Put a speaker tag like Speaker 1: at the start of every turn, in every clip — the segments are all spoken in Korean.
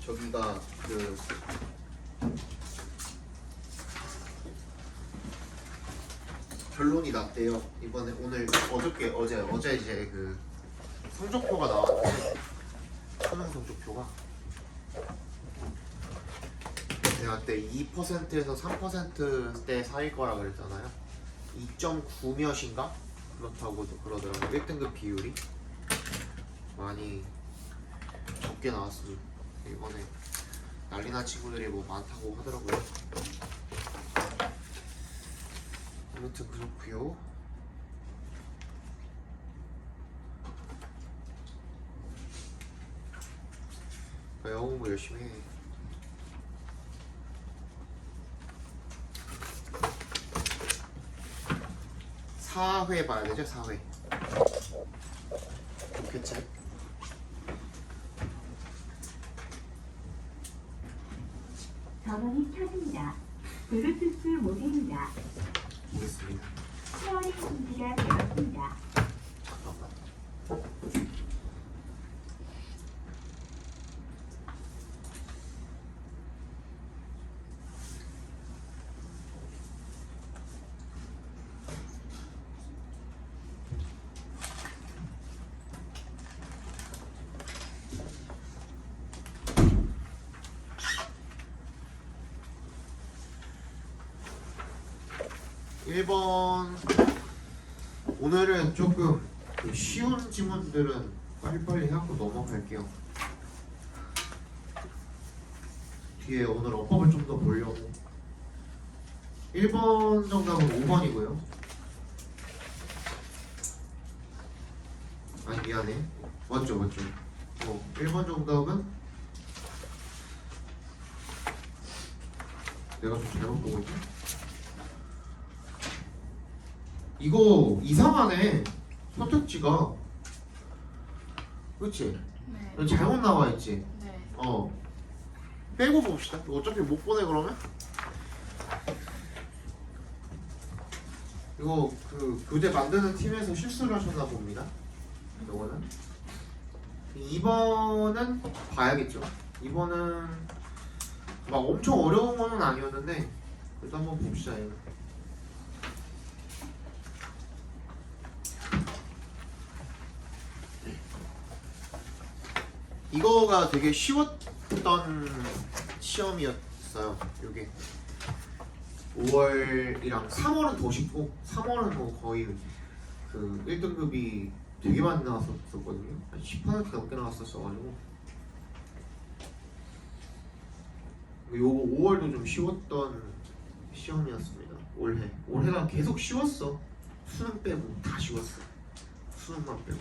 Speaker 1: 저기가 그 결론이 났대요. 이번에 어제 이제 그 성적표가 나왔는데 수능 성적표가 제가 그때 2%에서 3%대 사이일 거라 그랬잖아요. 2.9 몇인가? 그렇다고 그러더라고요. 1등급 비율이 많이 적게 나왔습니다. 이번에 난리난 친구들이 뭐 많다고 하더라고요. 아무튼 그렇고요. 영어 공부 열심히 해. 사회 봐야 되죠? 사회. 교책.
Speaker 2: 전원이 켜집니다. 블루투스 모드입니다.
Speaker 1: 보겠습니다.
Speaker 2: 쉐어링 금지가 되었습니다.
Speaker 1: 잠깐만. 일 번 오늘은 조금 쉬운 지문들은 빨리빨리 하고 넘어갈게요. 뒤에 오늘 어법을 좀 더 보려고. 1번 정답은 5번이고요. 아니 미안해. 맞죠. 1번 정답은 내가 좀 잘못 보고 있네. 이거 이상하네. 선택지가 그치?
Speaker 3: 네.
Speaker 1: 여기 잘못 나와있지?
Speaker 3: 네.
Speaker 1: 빼고 봅시다. 어차피 못 보내 그러면. 이거 그 교재 만드는 팀에서 실수를 하셨나 봅니다. 이거는 2번은 봐야겠죠. 2번은 막 엄청 어려운 거는 아니었는데 일단 한번 봅시다. 이거. 이거가 되게 쉬웠던 시험이었어요. 요게 5월이랑 3월은 더 쉽고 3월은 뭐 거의 그 1등급이 되게 많이 나왔었거든요. 한 10% 넘게 나왔었어가지고 요거 5월도 좀 쉬웠던 시험이었습니다. 올해가 계속 쉬웠어. 수능 빼고 다 쉬웠어. 수능만 빼고.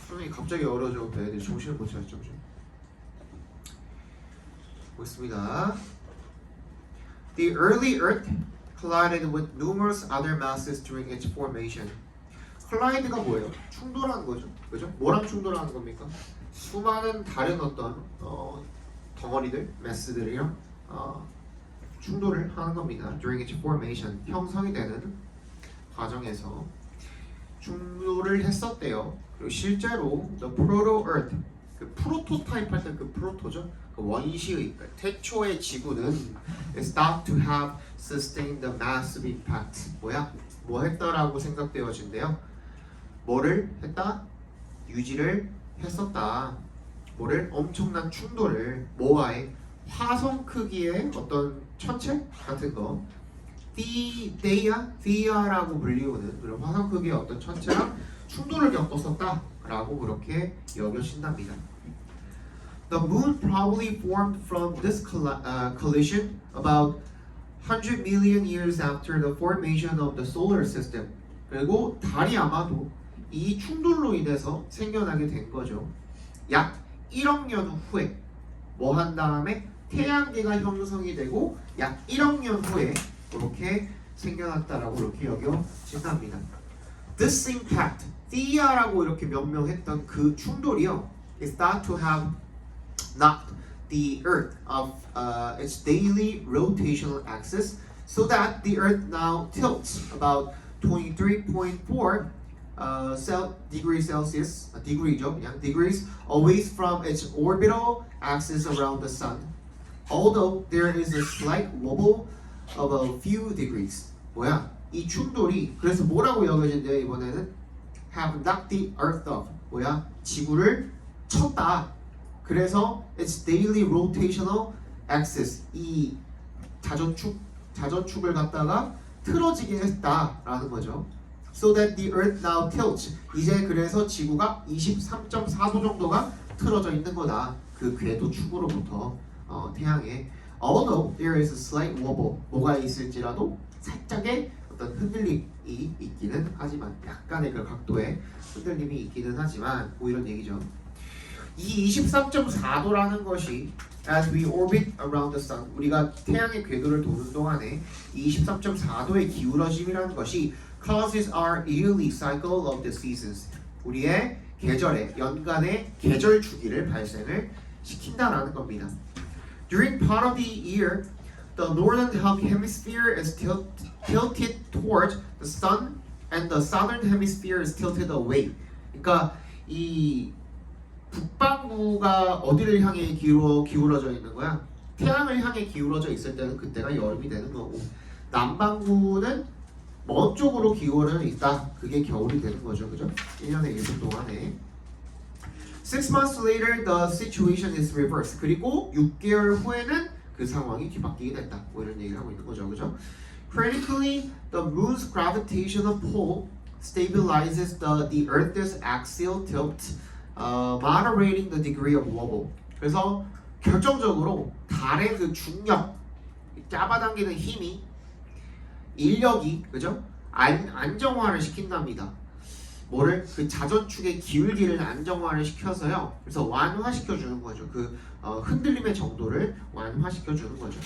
Speaker 1: 수능이 갑자기 어려워져서 애들이 정신을 못 차렸죠. 보겠습니다. The early Earth collided with numerous other masses during its formation. collide가 뭐예요? 충돌하는 거죠. 그죠? 뭐랑 충돌하는 겁니까? 수많은 다른 어떤 덩어리들, mass들이랑 충돌을 하는 겁니다. During its formation, 형성이 되는 과정에서 충돌을 했었대요. 그리고 실제로 the proto-earth, 그 프로토타입 할 때 그 프로토죠. 그 원시의, 그 태초의 지구는 is thought to have sustained the massive impact. 뭐 했다라고 생각되어진대요. 뭐를 했다? 유지를 했었다. 뭐를? 엄청난 충돌을 뭐와의? 화성 크기의 어떤 천체 같은 거. Thea라고 불리우는 그런 화성 크기의 어떤 천체랑 충돌을 겪었었다라고 그렇게 여겨진답니다. The moon probably formed from this collision about 100 million years after the formation of the solar system. 그리고 달이 아마도 이 충돌로 인해서 생겨나게 된 거죠. 약 1억 년 후에 뭐 한 다음에 태양계가 형성이 되고 약 1억 년 후에 그렇게 생겨났다라고 이렇게 여겨진답니다. This impact, Thea라고 이렇게 명명했던 그 충돌이요, is thought to have knocked the Earth off its daily rotational axis, so that the Earth now tilts about 23.4 degree Celsius, degree죠, 그냥 degrees away from its orbital axis around the sun. Although there is a slight wobble of a few degrees. 뭐야? 이 충돌이 그래서 뭐라고 여겨진대요 이번에는? Have knocked the earth off. 뭐야? 지구를 쳤다. 그래서 its daily rotational axis 이 자전축을 갖다가 틀어지게 했다라는 거죠. So that the earth now tilts. 이제 그래서 지구가 23.4도 정도가 틀어져 있는 거다. 그 궤도 축으로부터 태양에. Although there is a slight wobble. 뭐가 있을지라도 살짝의 어떤 흔들림이 있기는 하지만 약간의 그 각도의 흔들림이 있기는 하지만 뭐 이런 얘기죠. 이 23.4도라는 것이 as we orbit around the sun 우리가 태양의 궤도를 도는 동안에 23.4도의 기울어짐이라는 것이 causes our yearly cycle of the seasons 우리의 계절의 연간의 계절 주기를 발생을 시킨다라는 겁니다. During part of the year, the northern hemisphere is tilted toward the sun, and the southern hemisphere is tilted away. 그러니까 이 북반구가 어디를 향해 기울어져 있는 거야? 태양을 향해 기울어져 있을 때는 그때가 여름이 되는 거고, 남반구는 먼 쪽으로 기울어져 있다. 그게 겨울이 되는 거죠, 그죠? 1년의 일부 동안에. 6 months later, the situation is reversed. 그리고 6개월 후에는 그 상황이 뒤바뀌게 된다. 뭐 이런 얘기를 하고 있는 거죠, 그죠? Critically, the moon's gravitational pull stabilizes the Earth's axial tilt, moderating the degree of wobble. 그래서 결정적으로 달의 그 중력, 잡아당기는 힘이 인력이 그죠? 안정화를 시킨답니다. 뭐를 그 자전축의 기울기를 안정화를 시켜서요. 그래서 완화시켜 주는 거죠. 그 흔들림의 정도를 완화시켜 주는 거죠.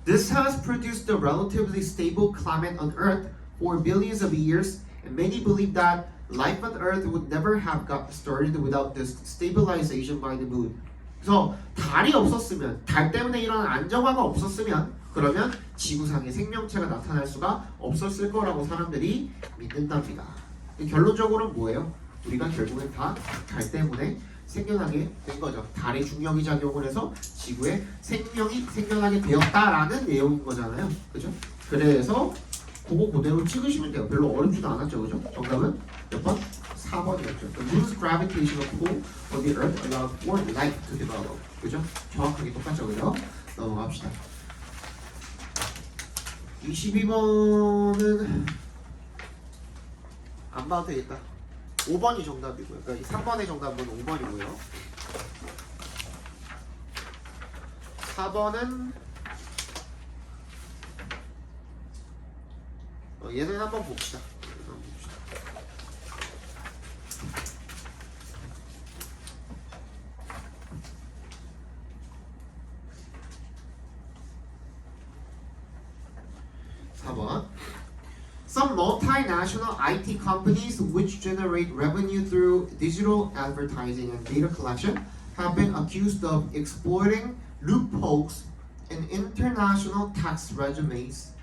Speaker 1: This has produced a relatively stable climate on Earth for billions of years, and many believe that life on Earth would never have got started without this stabilization by the moon. 그래서 달이 없었으면, 달 때문에 일어난 안정화가 없었으면, 그러면 지구상에 생명체가 나타날 수가 없었을 거라고 사람들이 믿는답니다. 결론적으로는 뭐예요? 우리가 결국엔 다 달 때문에 생겨나게 된 거죠. 달의 중력이 작용을 해서 지구에 생명이 생겨나게 되었다라는 내용인 거잖아요. 그죠? 그래서 그거 그대로 찍으시면 돼요. 별로 어렵지도 않았죠. 그죠? 정답은 몇 번? 4번이었죠. The moon's gravitational pull on the earth allowed for life to develop. 그죠? 정확하게 똑같죠. 그죠? 넘어갑시다. 22번은 안 봐도 되겠다. 5번이 정답이고요. 그러니까 3번의 정답은 5번이고요. 4번은 얘는 한번 봅시다. Some multinational IT companies which generate revenue through digital advertising and data collection have been accused of exploiting loopholes in international tax regimes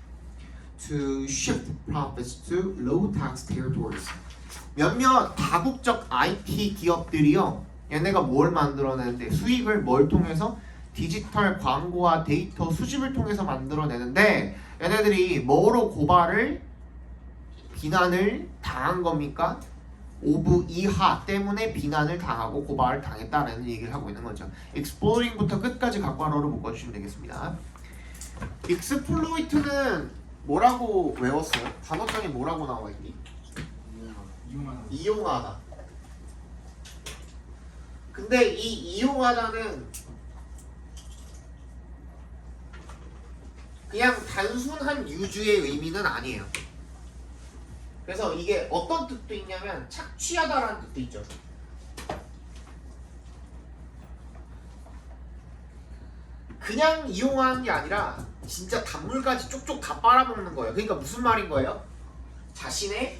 Speaker 1: to shift profits to low-tax territories. 몇몇 다국적 IT 기업들이요, 얘네가 뭘 만들어내는데 수익을 뭘 통해서 디지털 광고와 데이터 수집을 통해서 만들어내는데 얘네들이 뭐로 비난을 당한 겁니까? 오브 이하 때문에 비난을 당하고 고발을 당했다라는 얘기를 하고 있는 거죠. exploiting부터 끝까지 각괄어로 묶어주시면 되겠습니다. exploit는 뭐라고 외웠어요? 단어장에 뭐라고 나와 있니? 이용하다. 근데 이 이용하다는 그냥 단순한 유주의 의미는 아니에요. 그래서 이게 어떤 뜻도 있냐면 착취하다라는 뜻도 있죠. 그냥 이용하는 게 아니라 진짜 단물까지 쪽쪽 다 빨아먹는 거예요. 그러니까 무슨 말인 거예요? 자신의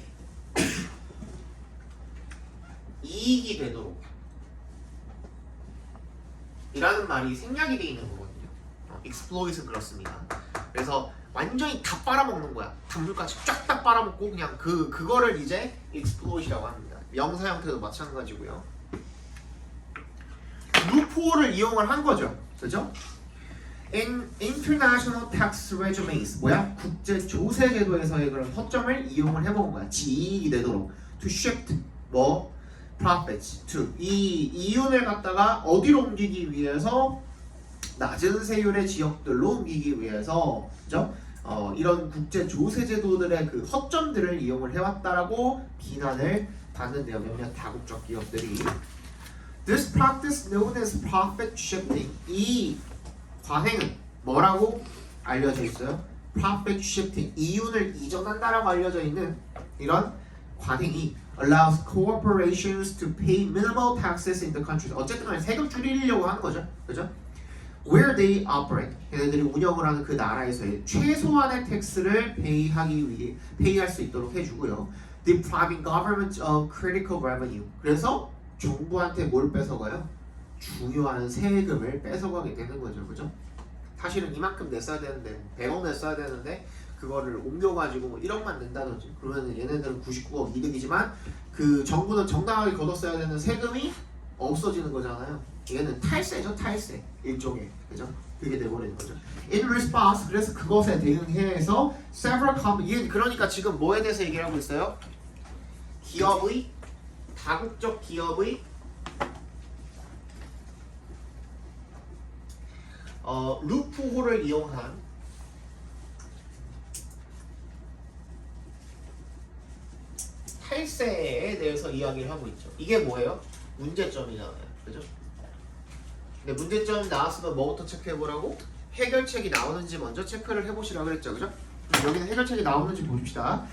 Speaker 1: 이익이 되도록 이라는 말이 생략이 되어 있는 거거든요. exploit은 그렇습니다. 그래서 완전히 다 빨아먹는 거야. 단물까지 쫙 다 빨아먹고 그냥 그거를 이제 exploit이라고 합니다. 명사 형태도 마찬가지고요. 루프홀을 이용을 한 거죠. 그죠? In international tax regimes 뭐야? 국제 조세 제도에서의 그런 허점을 이용을 해본 거야. 이익이 되도록 to shift 뭐 profits to 이 이윤을 갖다가 어디로 옮기기 위해서 낮은 세율의 지역들로 옮기기 위해서 그죠? 이런 국제 조세 제도들의 그 허점들을 이용을 해왔다라고 비난을 받는데요. 몇몇 다국적 기업들이 This practice known as profit shifting 이 관행은 뭐라고 알려져 있어요? Profit shifting 이윤을 이전한다라고 알려져 있는 이런 관행이 allows corporations to pay minimal taxes in the country. 어쨌든 간에 세금 줄이려고 하는 거죠, 그죠? Where they operate, 얘네들이 운영을 하는 그 나라에서의 최소한의 텍스를 페이할 수 있도록 해주고요. Depriving government of critical revenue. 그래서 정부한테 뭘 뺏어가요? 중요한 세금을 뺏어가게 되는 거죠, 그죠? 사실은 이만큼 냈어야 되는데 100억 냈어야 되는데 그거를 옮겨가지고 뭐 1억만 낸다든지 그러면 얘네들은 99억 이득이지만 그 정부는 정당하게 걷었어야 되는 세금이 없어지는 거잖아요. 얘는 탈세죠, 탈세 일종의, 그죠? 그게 돼버리는 거죠. In response, 그래서 그것에 대응해서 several companies, 그러니까 지금 뭐에 대해서 얘기를 하고 있어요? 기업의 다국적 기업의 루프홀을 이용한 탈세에 대해서 이야기를 하고 있죠. 이게 뭐예요? 문제점이잖아요. 그죠? 근데 문제점이 나왔으면 뭐부터 체크해보라고? 해결책이 나오는지 먼저 체크를 해보시라고 그랬죠. 그죠? 여기는 해결책이 나오는지 보십시다.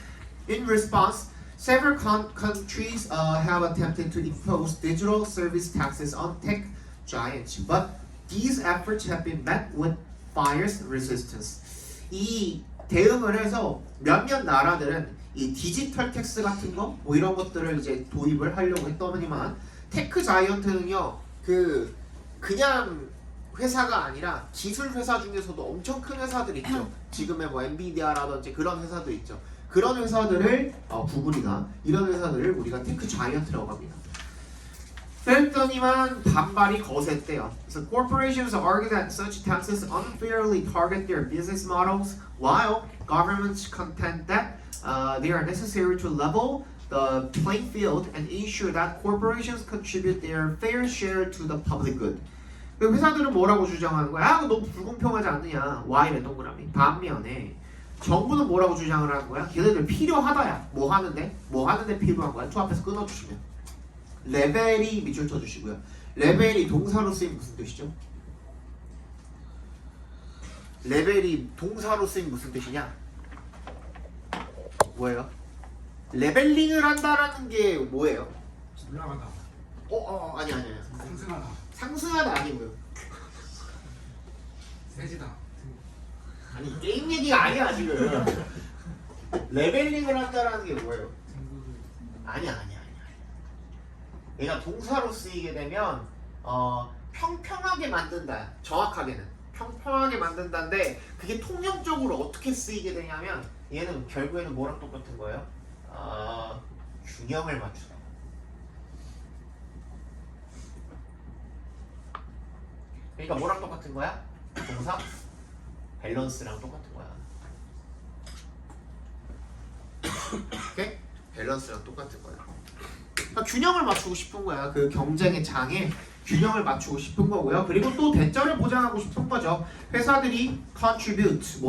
Speaker 1: In response, several countries have attempted to impose digital service taxes on tech giants, but these efforts have been met with fierce resistance. 이 대응을 해서 몇몇 나라들은 이 디지털 텍스 같은 거, 뭐 이런 것들을 이제 도입을 하려고 했더니만 테크 자이언트는요, 그냥 회사가 아니라 기술 회사 중에서도 엄청 큰 회사들 있죠. 지금의 뭐 엔비디아라든지 그런 회사들 있죠. 그런 회사들을 구글이나 이런 회사들을 우리가 테크 자이언트라고 합니다. 그랬더니만 반발이 거셌대요. So corporations argue that such taxes unfairly target their business models, while governments contend that they are necessary to level the playing field and ensure that corporations contribute their fair share to the public good. 회사들은 뭐라고 주장하는 거야? 너무 불공평하지 않느냐? Y래 동그라미. 반면에 정부는 뭐라고 주장을 하는 거야? 걔네들 필요하다야. 뭐 하는데 필요한 거야? 투 앞에서 끊어주시면. 레벨이 밑줄 쳐주시고요. 레벨이 동사로 쓰임 무슨 뜻이죠? 레벨이 동사로 쓰임 무슨 뜻이냐? 뭐예요? 레벨링을 한다라는 게 뭐예요?
Speaker 3: 올라가다.
Speaker 1: 아니.
Speaker 3: 상승하다.
Speaker 1: 상승하다 아니고요.
Speaker 3: 세지다.
Speaker 1: 아니 게임 얘기가 아니야 지금. 레벨링을 한다라는 게 뭐예요? 아니야. 얘가 동사로 쓰이게 되면 평평하게 만든다. 정확하게는 평평하게 만든다인데 그게 통용적으로 어떻게 쓰이게 되냐면 얘는 결국에는 뭐랑 똑같은 거예요? 균형을 맞추다. 그러니까 뭐랑 똑같은 거야? 동사 밸런스랑 똑같은 거야. 오케이? 밸런스랑 똑같은 거야. 그러니까 균형을 맞추고 싶은 거야. 그 경쟁의 장에 균형을 맞추고 싶은 거고요. 그리고 또 대절을 보장하고 싶은 거죠. 회사들이 contribute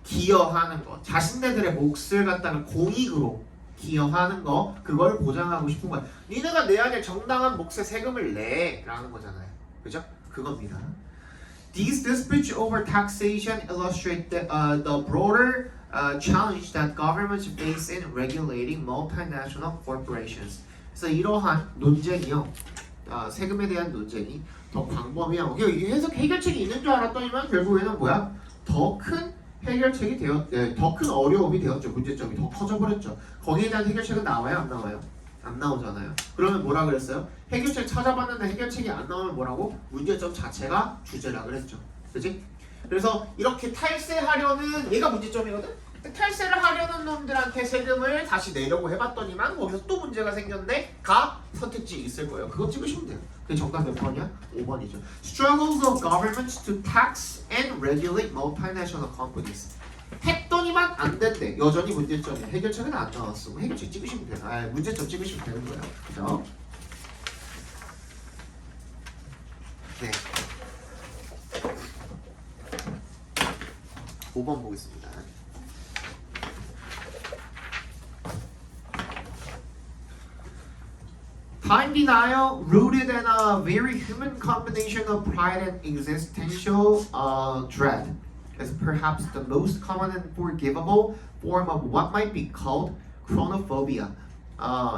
Speaker 1: 기여하는 거, 자신네들의 몫을 갖다가 공익으로 기여하는 거, 그걸 보장하고 싶은 거야. 니네가 내야 될 정당한 몫의 세금을 내라는 거잖아요. 그죠? 그겁니다. These disputes over taxation illustrate the broader challenge that governments face in regulating multinational corporations. 그래서 이러한 논쟁이요, 세금에 대한 논쟁이 더 광범위하고 해결책이 있는 줄 알았더니만 결국에는 뭐야? 더 큰 해결책이 더 큰 어려움이 되었죠. 문제점이 더 커져버렸죠. 거기에 대한 해결책은 나와요? 안 나와요? 안 나오잖아요. 그러면 뭐라 그랬어요? 해결책 찾아봤는데 해결책이 안 나오면 뭐라고? 문제점 자체가 주제라 그랬죠. 그치? 그래서 이렇게 탈세하려는 얘가 문제점이거든. 탈세를 하려는 놈들한테 세금을 다시 내려고 해봤더니만 거기서 또 문제가 생겼는데 가 선택지 있을 거예요. 그거 찍으시면 돼요. 그 정답 몇 번이야? 5번이죠. Struggles of governments to tax and regulate multinational companies. 했더니만 안 된대. 여전히 문제점이야. 해결책은 안 나왔어. 해결책 찍으시면 돼요. 아, 문제점 찍으시면 되는 거예요. 그죠? 네. 5번 보겠습니다. Time denial rooted in a very human combination of pride and existential dread is perhaps the most common and forgivable form of what might be called chronophobia.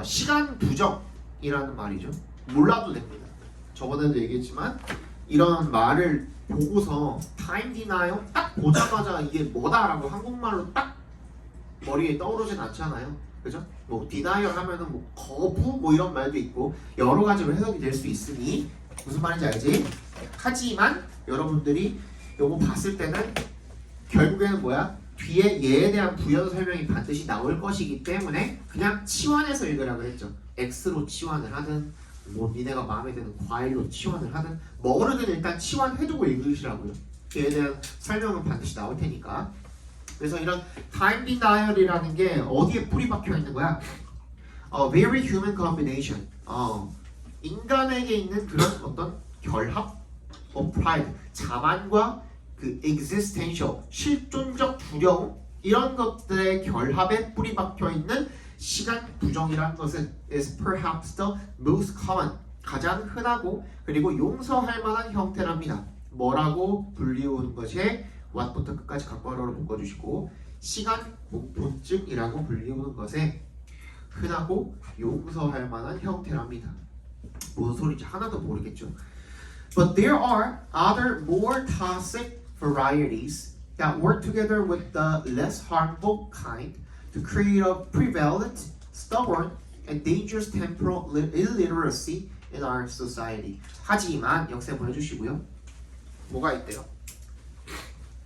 Speaker 1: 시간 부정이라는 말이죠. 몰라도 됩니다. 저번에도 얘기했지만 이런 말을 보고서 time denial 딱 보자마자 이게 뭐다라고 한국말로 딱 머리에 떠오르진 않잖아요. 그죠? 뭐 denial 하면은 뭐 거부 뭐 이런 말도 있고 여러 가지로 해석이 될 수 있으니 무슨 말인지 알지? 하지만 여러분들이 요거 봤을 때는 결국에는 뭐야? 뒤에 얘에 대한 부연 설명이 반드시 나올 것이기 때문에 그냥 치환해서 읽으라 그랬죠. X로 치환을 하든 뭐 니네가 마음에 드는 과일로 치환을 하든 뭐로든 일단 치환해두고 읽으시라고요. 얘에 대한 설명은 반드시 나올 테니까. 그래서 이런 time denial이라는 게 어디에 뿌리 박혀 있는 거야? Very human combination. 인간에게 있는 그런 어떤 결합, pride, 자만과 그 existential, 실존적 두려움 이런 것들의 결합에 뿌리 박혀 있는 시간 부정이라는 것은 is perhaps the most common, 가장 흔하고 그리고 용서할 만한 형태랍니다. 뭐라고 불리우는 것이 what부터 끝까지 각괄호로 묶어주시고 시간 공포증이라고 불리우는 것에 흔하고 용서할 만한 형태랍니다. 무슨 소리인지 하나도 모르겠죠. But there are other more toxic varieties that work together with the less harmful kind to create a prevalent, stubborn, and dangerous temporal illiteracy in our society. 하지만 역세 보여주시고요. 뭐가 있대요?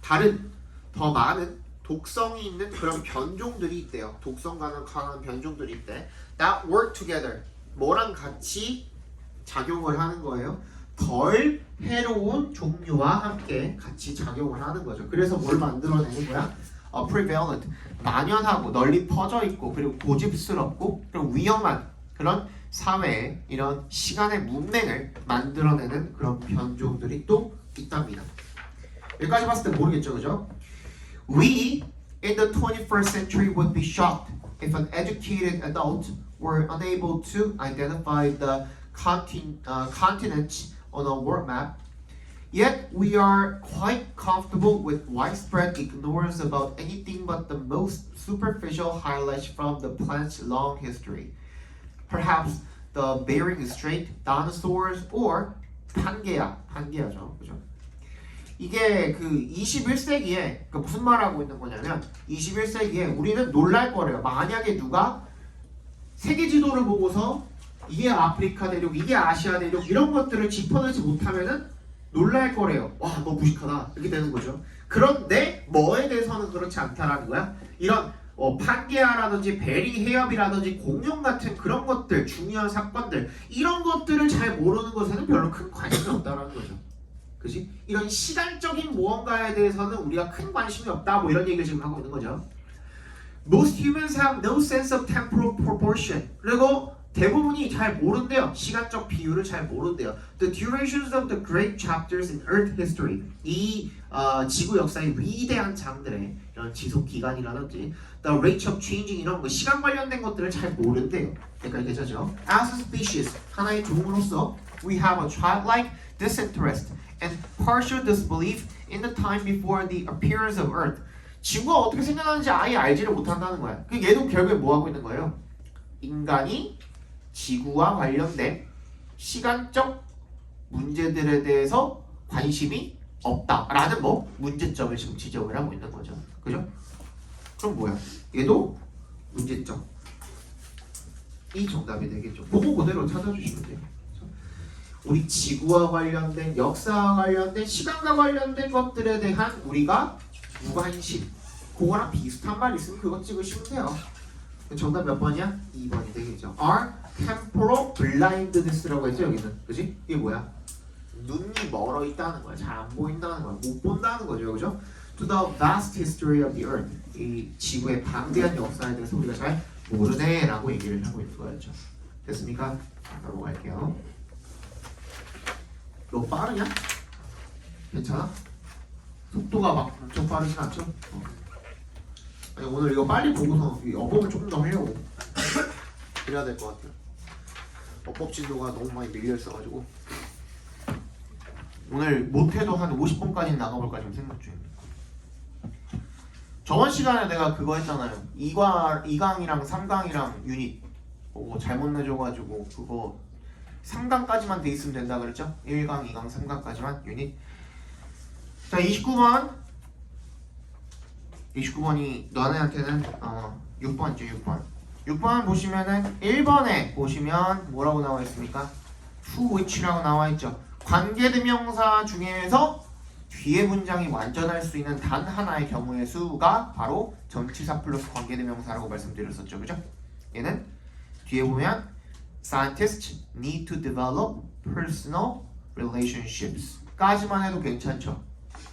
Speaker 1: 다른, 더 많은 독성이 있는 그런 변종들이 있대요. 독성과는 강한 변종들이 있대. That work together. 뭐랑 같이 작용을 하는 거예요? 덜 해로운 종류와 함께 같이 작용을 하는 거죠. 그래서 뭘 만들어내는 거야? prevalent, 만연하고 널리 퍼져 있고 그리고 고집스럽고 그리고 위험한 그런 사회에 이런 시간의 문맹을 만들어내는 그런 변종들이 또 있답니다. 여기까지 봤을 때 모르겠죠, 그죠? We in the 21st century would be shocked if an educated adult were unable to identify the continents on a world map. Yet we are quite comfortable with widespread ignorance about anything but the most superficial highlights from the planet's long history. Perhaps the Bering Strait, dinosaurs, or 판게아죠, 그죠? 이게 그 21세기에 그 무슨 말하고 있는 거냐면 21세기에 우리는 놀랄 거래요. 만약에 누가 세계 지도를 보고서 이게 아프리카 대륙, 이게 아시아 대륙 이런 것들을 짚어내지 못하면은 놀랄 거래요. 와, 너 무식하다 이렇게 되는 거죠. 그런데 뭐에 대해서는 그렇지 않다라는 거야. 이런 판게아라든지 베링 해협이라든지 공룡 같은 그런 것들, 중요한 사건들 이런 것들을 잘 모르는 것에는 별로 큰 관심이 없다라는 거죠. 그지? 이런 시간적인 무언가에 대해서는 우리가 큰 관심이 없다 뭐 이런 얘기를 지금 하고 있는 거죠. Most humans have no sense of temporal proportion. 그리고 대부분이 잘 모른대요. 시간적 비율을 잘 모른대요. The durations of the great chapters in Earth history. 이 지구 역사의 위대한 장들의 이런 지속 기간이라든지 the rate of changing 이런 거 시간 관련된 것들을 잘 모른대요. 그러니까 괜찮죠? As a species, 하나의 종으로서 we have a childlike disinterest and partial disbelief in the time before the appearance of Earth. 지구가 어떻게 생겨나는지 아예 알지를 못한다는 거야. 그 얘도 결국에 뭐 하고 있는 거예요? 인간이 지구와 관련된 시간적 문제들에 대해서 관심이 없다라는 뭐 문제점을 지금 지적을 하고 있는 거죠. 그죠? 그럼 뭐야? 얘도 문제점. 이 정답이 되겠죠. 그거 그대로 찾아주시면 돼요. 우리 지구와 관련된 역사와 관련된 시간과 관련된 것들에 대한 우리가 무관심 그거랑 비슷한 말 있으면 그거 찍으시면 돼요. 정답 몇 번이야? 2번이 되겠죠. Are temporal blindness라고 했죠 여기는. 그지? 이게 뭐야? 눈이 멀어 있다는 거야. 잘 안 보인다는 거야. 못 본다는 거죠. 그죠? To the vast history of the earth. 이 지구의 방대한 역사에 대해서 우리가 잘 모르네 라고 얘기를 하고 있는 거였죠. 됐습니까? 바로 갈게요. 너무 빠르냐? 괜찮아? 속도가 막 엄청 빠르진 않죠? 아니, 오늘 이거 빨리 보고서 이 어법을 조금 더 하려고 그래야 될 것 같아요. 어법 진도가 너무 많이 밀려 있어가지고 오늘 못해도 한 50번까지 나가볼까 지금 생각 중입니다. 저번 시간에 내가 그거 했잖아요. 2강이랑 3강이랑 유닛 잘못 내줘가지고 그거 3강까지만 돼 있으면 된다 그랬죠? 1강, 2강, 3강까지만 유닛. 자 29번이 너네한테는 6번이죠. 6번 보시면은 1번에 보시면 뭐라고 나와 있습니까? to which라고 나와 있죠. 관계대명사 중에서 뒤에 문장이 완전할 수 있는 단 하나의 경우의 수가 바로 전치사 플러스 관계대명사라고 말씀드렸었죠. 그죠? 얘는 뒤에 보면 Scientists need to develop personal relationships 까지만 해도 괜찮죠.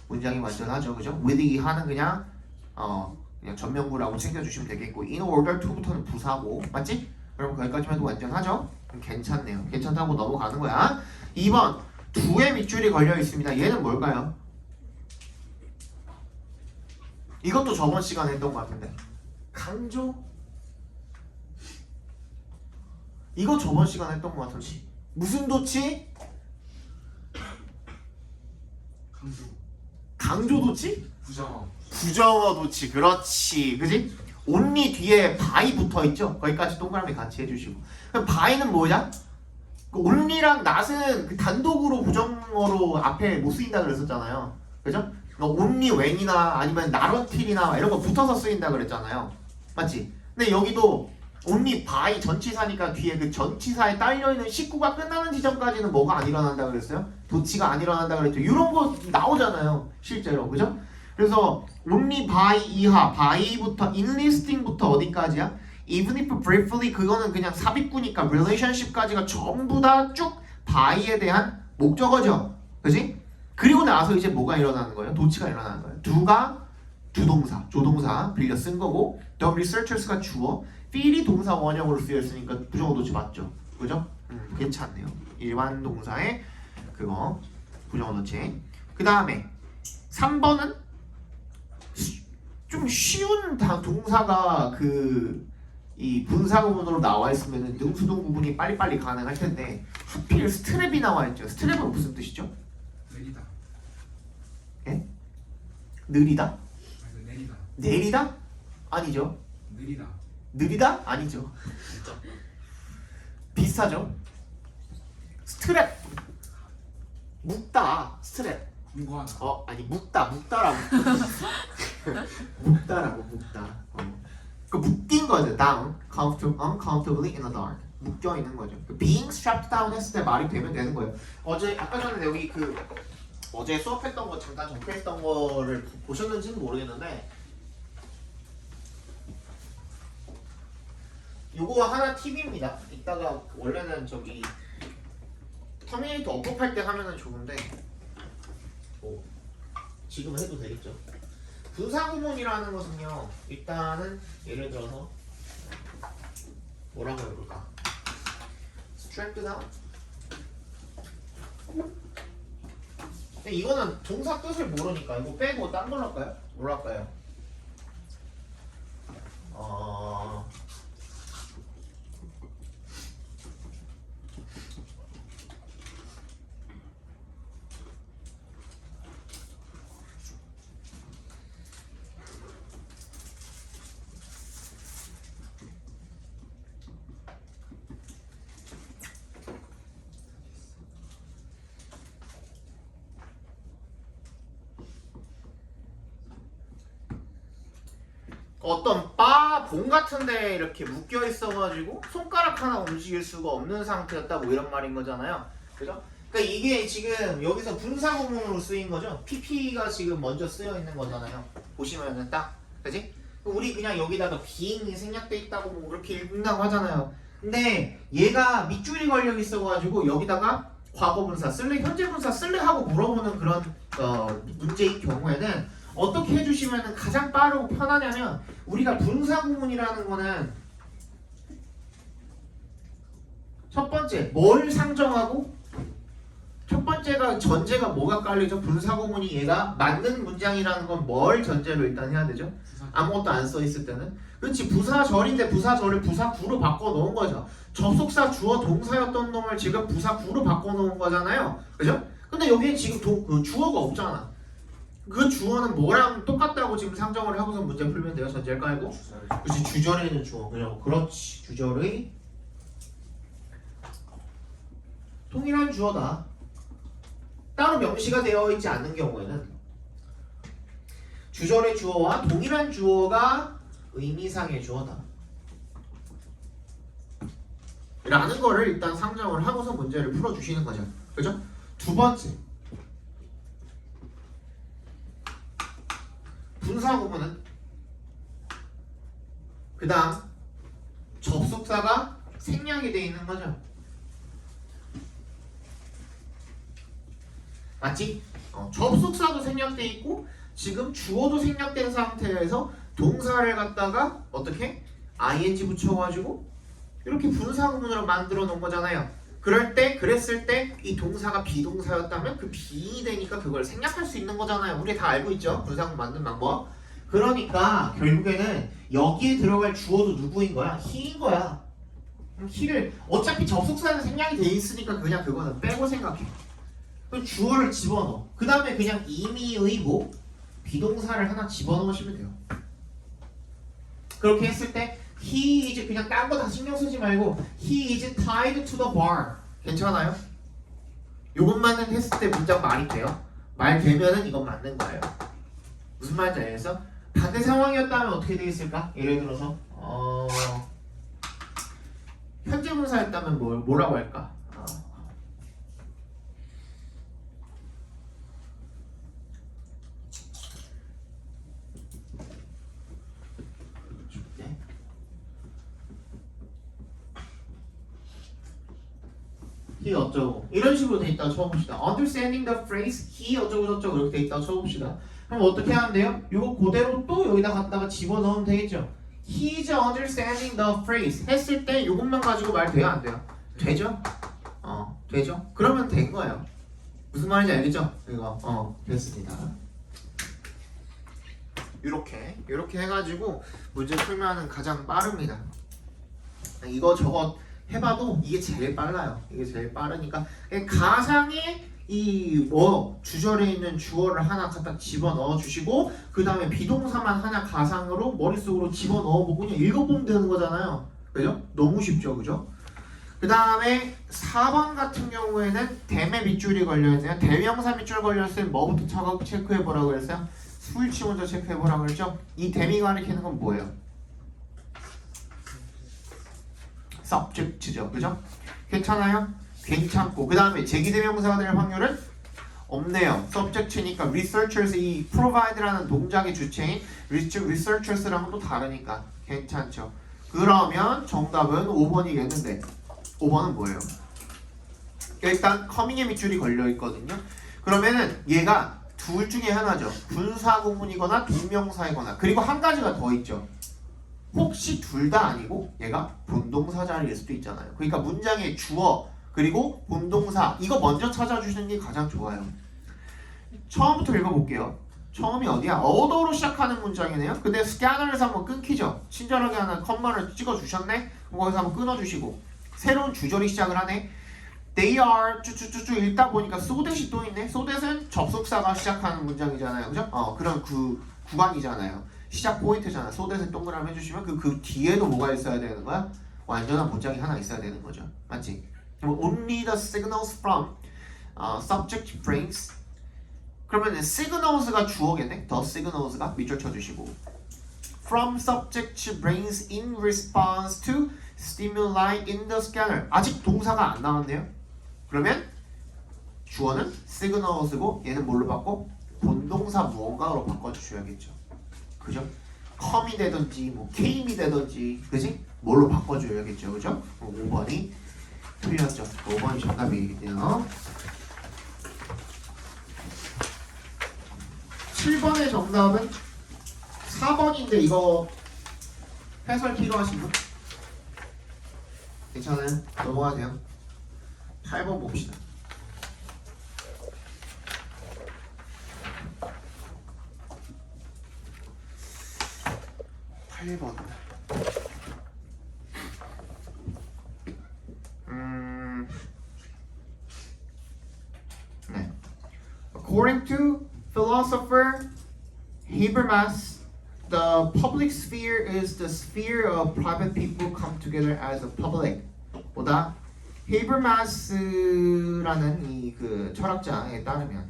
Speaker 1: 문장이 완전하죠. 그죠? with 이 하는 그냥 전명구라고 챙겨주시면 되겠고 in order to부터는 부사고 맞지? 그럼 거기까지만 해도 완전하죠? 그럼 괜찮네요. 괜찮다고 넘어가는 거야. 2번 두의 밑줄이 걸려 있습니다. 얘는 뭘까요? 이것도 저번 시간에 했던 것 같은데 강조? 이거 저번 시간에 했던 것 같은데 무슨 도치? 강조 도치? 부정어 도치. 그렇지 그지? only 뒤에 by 붙어있죠? 거기까지 동그라미 같이 해주시고 그럼 by는 뭐냐? 그 only랑 not은 그 단독으로 부정어로 앞에 못 쓰인다 그랬었잖아요. 그죠? only when이나 아니면 not until이나 이런 거 붙어서 쓰인다 그랬잖아요. 맞지? 근데 여기도 only by 전치사니까 뒤에 그 전치사에 딸려있는 식구가 끝나는 지점까지는 뭐가 안 일어난다 그랬어요? 도치가 안 일어난다 그랬죠. 이런 거 나오잖아요 실제로. 그죠? 그래서 only by 이하 by부터 enlisting부터 어디까지야? even if briefly 그거는 그냥 삽입구니까 relationship까지가 전부 다 쭉 by에 대한 목적어죠. 그지? 그리고 나서 이제 뭐가 일어나는 거예요? 도치가 일어나는 거예요. 두가 주동사, 조동사 빌려 쓴 거고 the researchers가 주어 feel이 동사 원형으로 쓰여있으니까 부정어 도치 맞죠? 그죠? 괜찮네요. 일반 동사의 그거 부정어 도치. 그 다음에 3번은 좀 쉬운 동사가 이 분사구문으로 나와 있으면 능수동 구분이 빨리빨리 가능할 텐데 하필 스트랩이 나와 있죠. 스트랩은 무슨 뜻이죠?
Speaker 3: 내리다.
Speaker 1: 예? 느리다?
Speaker 3: 내리다.
Speaker 1: 내리다? 아니죠.
Speaker 3: 느리다.
Speaker 1: 느리다? 아니죠. 비슷하죠. 스트랩 묶다. 스트랩
Speaker 3: 공부하다.
Speaker 1: 아니 묶다라고 묶다. 그 묶인 거죠. down, uncountably in the dark. 묶여 있는 거죠. being strapped down 했을 때 말이 되면 되는 거예요. 아까 전에 여기 어제 수업했던 거 잠깐 정리했던 거를 보셨는지는 모르겠는데 요거 하나 팁입니다. 이따가 원래는 터미네이터 업업할 때 하면은 좋은데 지금 해도 되겠죠. 분사구문이라는 것은요 일단은 예를 들어서 뭐라고 해볼까? strapped down? 근데 이거는 동사 뜻을 모르니까 이거 빼고 딴 걸로 할까요? 뭐로 할까요? 어떤 봉 같은데 이렇게 묶여 있어가지고 손가락 하나 움직일 수가 없는 상태였다 뭐 이런 말인 거잖아요. 그죠? 그러니까 이게 지금 여기서 분사구문으로 쓰인 거죠. PP가 지금 먼저 쓰여 있는 거잖아요. 보시면은 딱, 그지? 우리 그냥 여기다가 being이 생략돼 있다고 뭐 그렇게 읽는다고 하잖아요. 근데 얘가 밑줄이 걸려 있어가지고 여기다가 과거분사 쓸래, 현재분사 쓸래 하고 물어보는 그런 문제인 경우에는 어떻게 해주시면 가장 빠르고 편하냐면 우리가 분사구문이라는 거는 첫 번째 뭘 상정하고 첫 번째가 전제가 뭐가 깔리죠? 분사구문이 얘가 맞는 문장이라는 건 뭘 전제로 일단 해야 되죠? 아무것도 안 써 있을 때는 그렇지 부사절인데 부사절을 부사구로 바꿔 놓은 거죠. 접속사 주어 동사였던 놈을 지금 부사구로 바꿔 놓은 거잖아요. 그죠? 근데 여기에 지금 그 주어가 없잖아. 그 주어는 뭐랑 똑같다고 지금 상정을 하고서 문제 풀면 돼요. 전제를 깔고. 그렇지 주절에 있는 주어. 그죠? 그렇지 주절의 동일한 주어다. 따로 명시가 되어 있지 않는 경우에는 주절의 주어와 동일한 주어가 의미상의 주어다 라는 거를 일단 상정을 하고서 문제를 풀어주시는 거죠. 그죠? 두 번째 분사구문은 그 다음 접속사가 생략이 되어 있는 거죠. 맞지? 접속사도 생략돼 있고 지금 주어도 생략된 상태에서 동사를 갖다가 어떻게? ing 붙여가지고 이렇게 분사구문으로 만들어 놓은 거잖아요. 그랬을 때 이 동사가 비동사였다면 그 being이 되니까 그걸 생략할 수 있는 거잖아요. 우리 다 알고 있죠? 분사구문 만드는 방법. 그러니까 결국에는 여기에 들어갈 주어도 누구인 거야? he인 거야. he를 어차피 접속사는 생략이 돼 있으니까 그냥 그거는 빼고 생각해. 그럼 주어를 집어넣어. 그 다음에 그냥 이미의 뭐 비동사를 하나 집어넣으시면 돼요. 그렇게 했을 때 he is 그냥 딴 거 다 신경 쓰지 말고 he is tied to the bar 괜찮아요? 요것만은 했을 때 문장 말이 돼요. 말 되면은 이건 맞는 거예요. 무슨 말인지 알겠어? 반대 상황이었다면 어떻게 되겠을까? 예를 들어서 현재 분사였다면 뭐라고 할까? he 어쩌고 이런 식으로 돼 있다고 쳐봅시다. Understanding the phrase he 어쩌고 저쩌고 이렇게 돼 있다고 쳐봅시다. 그럼 어떻게 하면 돼요? 이거 그대로 또 여기다 갖다가 집어넣으면 되겠죠. He's understanding the phrase 했을 때 이것만 가지고 말 돼요 안 돼요? 되죠? 되죠? 그러면 된 거예요. 무슨 말인지 알겠죠? 이거 됐습니다. 이렇게 해가지고 문제 풀면은 가장 빠릅니다. 이거 저거 해봐도 이게 제일 빨라요. 이게 제일 빠르니까 가상의 이 주절에 있는 주어를 하나 갖다 집어넣어 주시고 그 다음에 비동사만 하나 가상으로 머릿속으로 집어넣어보고 그냥 읽어보면 되는 거잖아요. 그죠? 너무 쉽죠, 그죠? 그 다음에 4번 같은 경우에는 대매 밑줄이 걸려있네요. 대명사 밑줄 걸렸으면 뭐부터 차곡 체크해보라고 그랬어요? 수일치 먼저 체크해보라고 그랬죠? 이 대미 가리키는 건 뭐예요? subject죠, 그죠? 괜찮아요? 괜찮고 그 다음에 제기대명사가 될 확률은 없네요. subject니까 researchers 이 provide라는 동작의 주체인 researchers랑은 또 다르니까 괜찮죠. 그러면 정답은 5번이겠는데 5번은 뭐예요? 일단 커밍의 밑줄이 걸려 있거든요. 그러면은 얘가 둘 중에 하나죠. 분사구문이거나 동명사이거나 그리고 한 가지가 더 있죠. 혹시 둘 다 아니고 얘가 본동사 자리일 수도 있잖아요. 그러니까 문장의 주어 그리고 본동사 이거 먼저 찾아주시는 게 가장 좋아요. 처음부터 읽어볼게요. 처음이 어디야? 어도로 시작하는 문장이네요. 근데 스캐너에서 한번 끊기죠. 친절하게 하나 컴마를 찍어주셨네. 거기서 한번 끊어주시고 새로운 주절이 시작을 하네. They are 쭈쭈쭈쭈 읽다 보니까 so that이 또 있네. so that은 접속사가 시작하는 문장이잖아요. 그죠? 그런 그 구간이잖아요. 시작 포인트잖아. so that을 동그라미 해주시면 그 뒤에도 뭐가 있어야 되는 거야? 완전한 문장이 하나 있어야 되는 거죠. 맞지? 그럼 only the signals from subject brings 그러면 signals가 주어겠네. the signals가 밑줄 쳐주시고 from subject brings in response to stimuli in the scanner 아직 동사가 안 나왔네요. 그러면 주어는 signal을 쓰고 얘는 뭘로 바꿔? 본동사 무언가로 바꿔주셔야겠죠. 그죠? come이 되든지 뭐 came이 되든지 그지? 뭘로 바꿔줘야겠죠. 그죠? 5번이 틀렸죠. 5번이 정답이겠네요. 7번의 정답은 4번인데 이거 해설 필요하신 분? 괜찮아요? 넘어가세요. 8번 봅시다. 네. According to philosopher Habermas, the public sphere is the sphere of private people come together as a public. 보다 헤이버마스라는 이 그 철학자에 따르면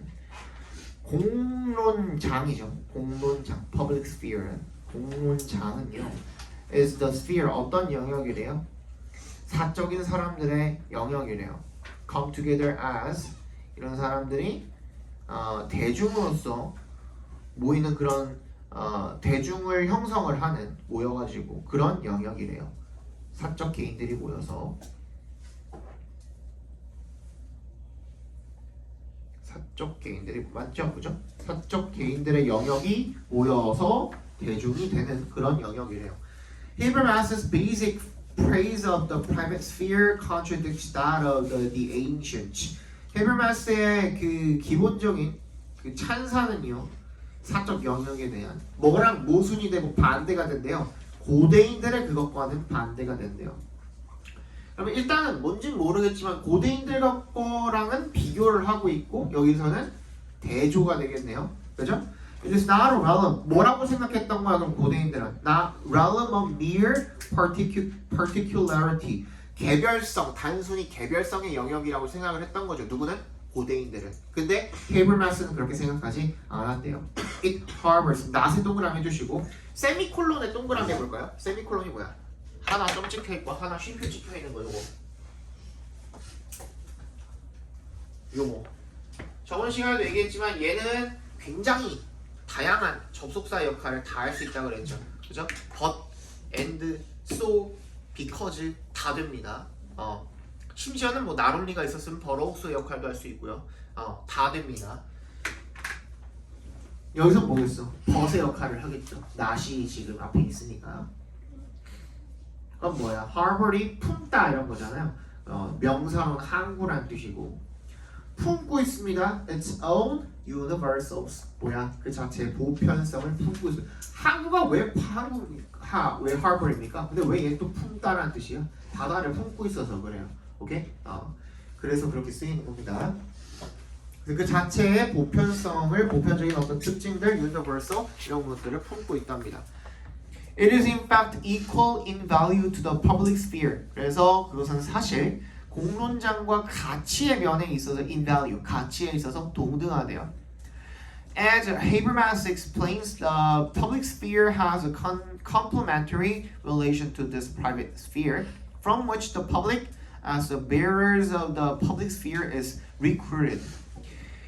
Speaker 1: 공론장이죠. 공론장, public sphere. 공론장은요, is the sphere 어떤 영역이래요? 사적인 사람들의 영역이래요. come together as 이런 사람들이 대중으로서 모이는 그런 대중을 형성을 하는 모여가지고 그런 영역이래요. 사적 개인들이 모여서 사적 개인들이 맞죠, 그죠? 사적 개인들의 영역이 모여서 대중이 되는 그런 영역이래요. Habermas's basic praise of the private sphere contradicts that of the ancients. 헤버마스의 그 기본적인 그 찬사는요, 사적 영역에 대한 뭐랑 모순이 되고 반대가 된대요. 고대인들의 그것과는 반대가 된대요. 그러면 일단은 뭔진 모르겠지만 고대인들 거랑은 비교를 하고 있고 여기서는 대조가 되겠네요. 그죠? It is not a realm. 뭐라고 생각했던 거야? 그럼 고대인들은 not realm of mere particularity. 개별성, 단순히 개별성의 영역이라고 생각을 했던 거죠. 누구는? 고대인들은. 근데 헤이버마스는 그렇게 생각하지 않았대요. It harbors. not에 동그라미 해주시고 세미콜론에 동그라미 해볼까요? 세미콜론이 뭐야? 하나 점 찍혀있고 하나 쉼표 찍혀있는 거 요거. 요거. 저번 시간에도 얘기했지만 얘는 굉장히 다양한 접속사 역할을 다 할 수 있다고 그랬죠. 그죠? but, and, so, because 다 됩니다. 심지어는 뭐 not only가 있었으면 but also 역할도 할 수 있고요. 다 됩니다. 여기서 뭐겠어? but의 역할을 하겠죠. not이 지금 앞에 있으니까. 그럼 뭐야? harbor이 품다 이런 거잖아요. 명사는 항구란 뜻이고 품고 있습니다. its own universals. 뭐야? 그 자체의 보편성을 품고 있어요. 항구가 왜 harbor입니까? 근데 왜 얘 또 품다라는 뜻이야? 바다를 품고 있어서 그래요. 오케이? 그래서 그렇게 쓰이는 겁니다. 그 자체의 보편적인 어떤 특징들, universal 이런 것들을 품고 있답니다. It is in fact equal in value to the public sphere. 그래서 그것은 사실 공론장과 가치의 면에 있어서 in value, 가치에 있어서 동등하대요. As Habermas explains, the public sphere has a complementary relation to this private sphere, from which the public, as the bearers of the public sphere, is recruited.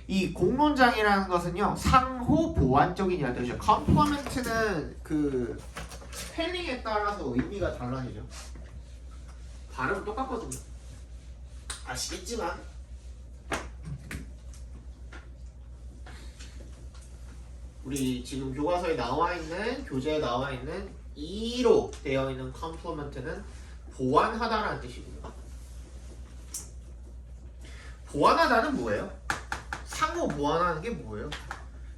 Speaker 1: 이 공론장이라는 것은요, 상호 보완적인 뜻이죠. complement는 그 스펠링에 따라서 의미가 달라지죠. 발음은 똑같거든요. 아시겠지만 우리 지금 교과서에 나와 있는 교재에 나와 있는 2로 되어 있는 complement는 보완하다라는 뜻입니다. 보완하다는 뭐예요? 상호 보완하는 게 뭐예요?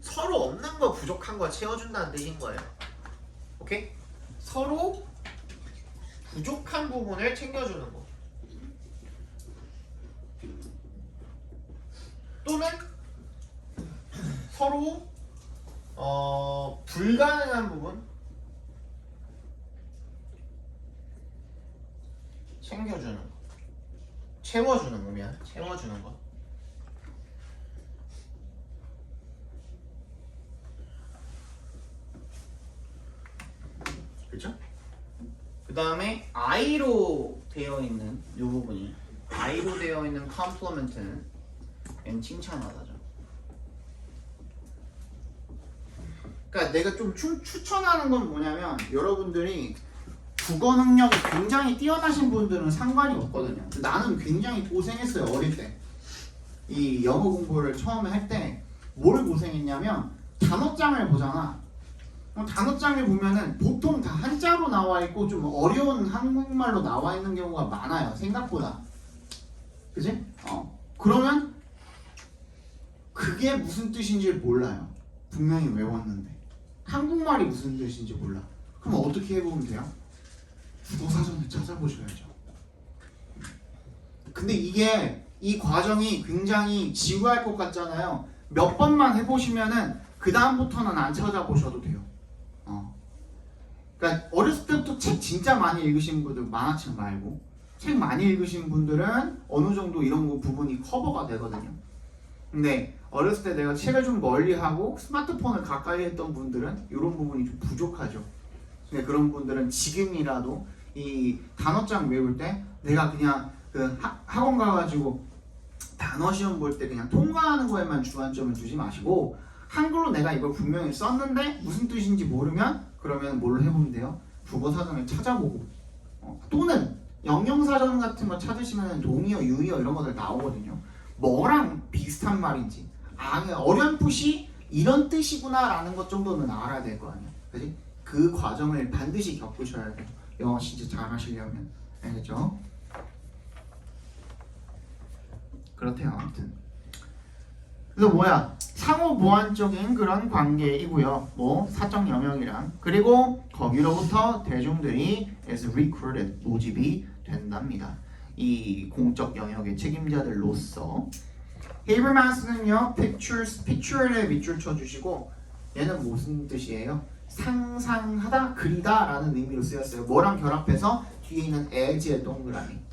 Speaker 1: 서로 없는 거 부족한 거 채워준다는 뜻인 거예요. 오케이? 서로 부족한 부분을 챙겨주는 거. 또는 서로 불가능한 부분 챙겨주는 거. 채워주는 거면 채워주는 거. 그렇죠? 그 다음에 I로 되어 있는 이 부분이 I로 되어 있는 complement는
Speaker 4: 얘는 칭찬하다죠. 그러니까 내가 좀 추천하는 건 뭐냐면 여러분들이 국어 능력이 굉장히 뛰어나신 분들은 상관이 없거든요. 나는 굉장히 고생했어요. 어릴 때. 이 영어 공부를 처음에 할 때 뭘 고생했냐면 단어장을 보잖아. 단어장을 보면은 보통 다 한자로 나와 있고 좀 어려운 한국말로 나와 있는 경우가 많아요. 생각보다. 그지? 그러면 그게 무슨 뜻인지 몰라요. 분명히 외웠는데. 한국말이 무슨 뜻인지 몰라. 그럼 어떻게 해보면 돼요? 국어사전을 찾아보셔야죠. 근데 이 과정이 굉장히 지루할 것 같잖아요. 몇 번만 해보시면은 그 다음부터는 안 찾아보셔도 돼요. 그러니까 어렸을 때부터 책 진짜 많이 읽으신 분들, 만화책 말고 책 많이 읽으신 분들은 어느 정도 이런 거 부분이 커버가 되거든요. 근데 어렸을 때 내가 책을 좀 멀리하고 스마트폰을 가까이 했던 분들은 이런 부분이 좀 부족하죠. 근데 그런 분들은 지금이라도 이 단어장 외울 때 내가 그냥 그 학원 가가지고 단어 시험 볼 때 그냥 통과하는 거에만 주안점을 두지 마시고 한글로 내가 이걸 분명히 썼는데 무슨 뜻인지 모르면 그러면 뭘로 해보면 돼요? 국어사전을 찾아보고 또는 영영사전 같은 거 찾으시면 동의어, 유의어 이런 것들 나오거든요. 뭐랑 비슷한 말인지 어렴풋이 이런 뜻이구나 라는 것 정도는 알아야 될 거 아니에요. 그지? 그 과정을 반드시 겪으셔야 돼요. 영어 진짜 잘 하시려면. 알겠죠? 그렇대요. 아무튼 그래서 뭐야? 상호 보완적인 그런 관계이고요. 뭐 사적 영역이랑 그리고 거기로부터 대중들이 as recruited 모집이 된답니다. 이 공적 영역의 책임자들로서. 헤이버마스는요, picture에 밑줄 쳐주시고 얘는 무슨 뜻이에요? 상상하다, 그리다 라는 의미로 쓰였어요. 뭐랑 결합해서 뒤에 있는 as의 동그라미.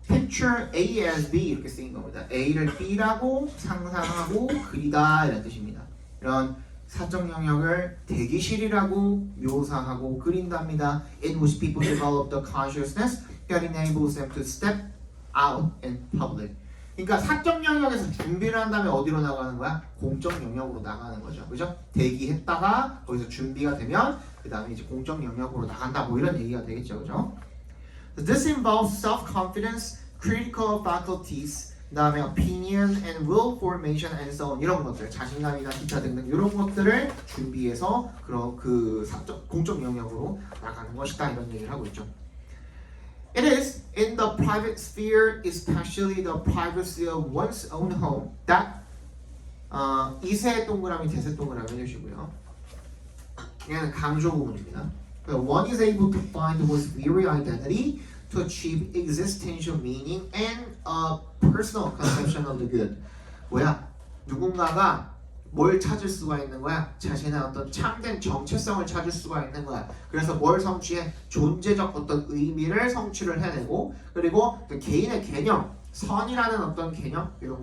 Speaker 4: picture A as B 이렇게 쓰인 겁니다. A를 B라고 상상하고 그리다 이런 뜻입니다. 이런 사적 영역을 대기실이라고 묘사하고 그린답니다. In which people develop the consciousness that enables them to step out in public. 그러니까 사적 영역에서 준비를 한 다음에 어디로 나가는 거야? 공적 영역으로 나가는 거죠. 그죠? 대기했다가 거기서 준비가 되면 그 다음에 이제 공적 영역으로 나간다 뭐 이런 얘기가 되겠죠. 그죠? This involves self-confidence, critical faculties, 그다음에 opinion and will formation and so on 이런 것들, 자신감이나 기타 등등 이런 것들을 준비해서 그 사적 공적 영역으로 나가는 것이다 이런 얘기를 하고 있죠. It is in the private sphere, especially the privacy of one's own home, that 이세 동그라미, 대세 동그라미 해주시고요. 얘는 강조 부분입니다. One is able to find one's very identity to achieve existential meaning and a personal conception of the good. 뭐야? 누군가가 뭘 찾을 수가 있는 거야? 자신의 어떤 참된 정체성을 찾을 수가 있는 거야. 그래서 뭘 성취해? 존재적 어떤 의미를 성취를 해내고 그리고 그 개인의 개념, 선이라는 어떤 개념 이런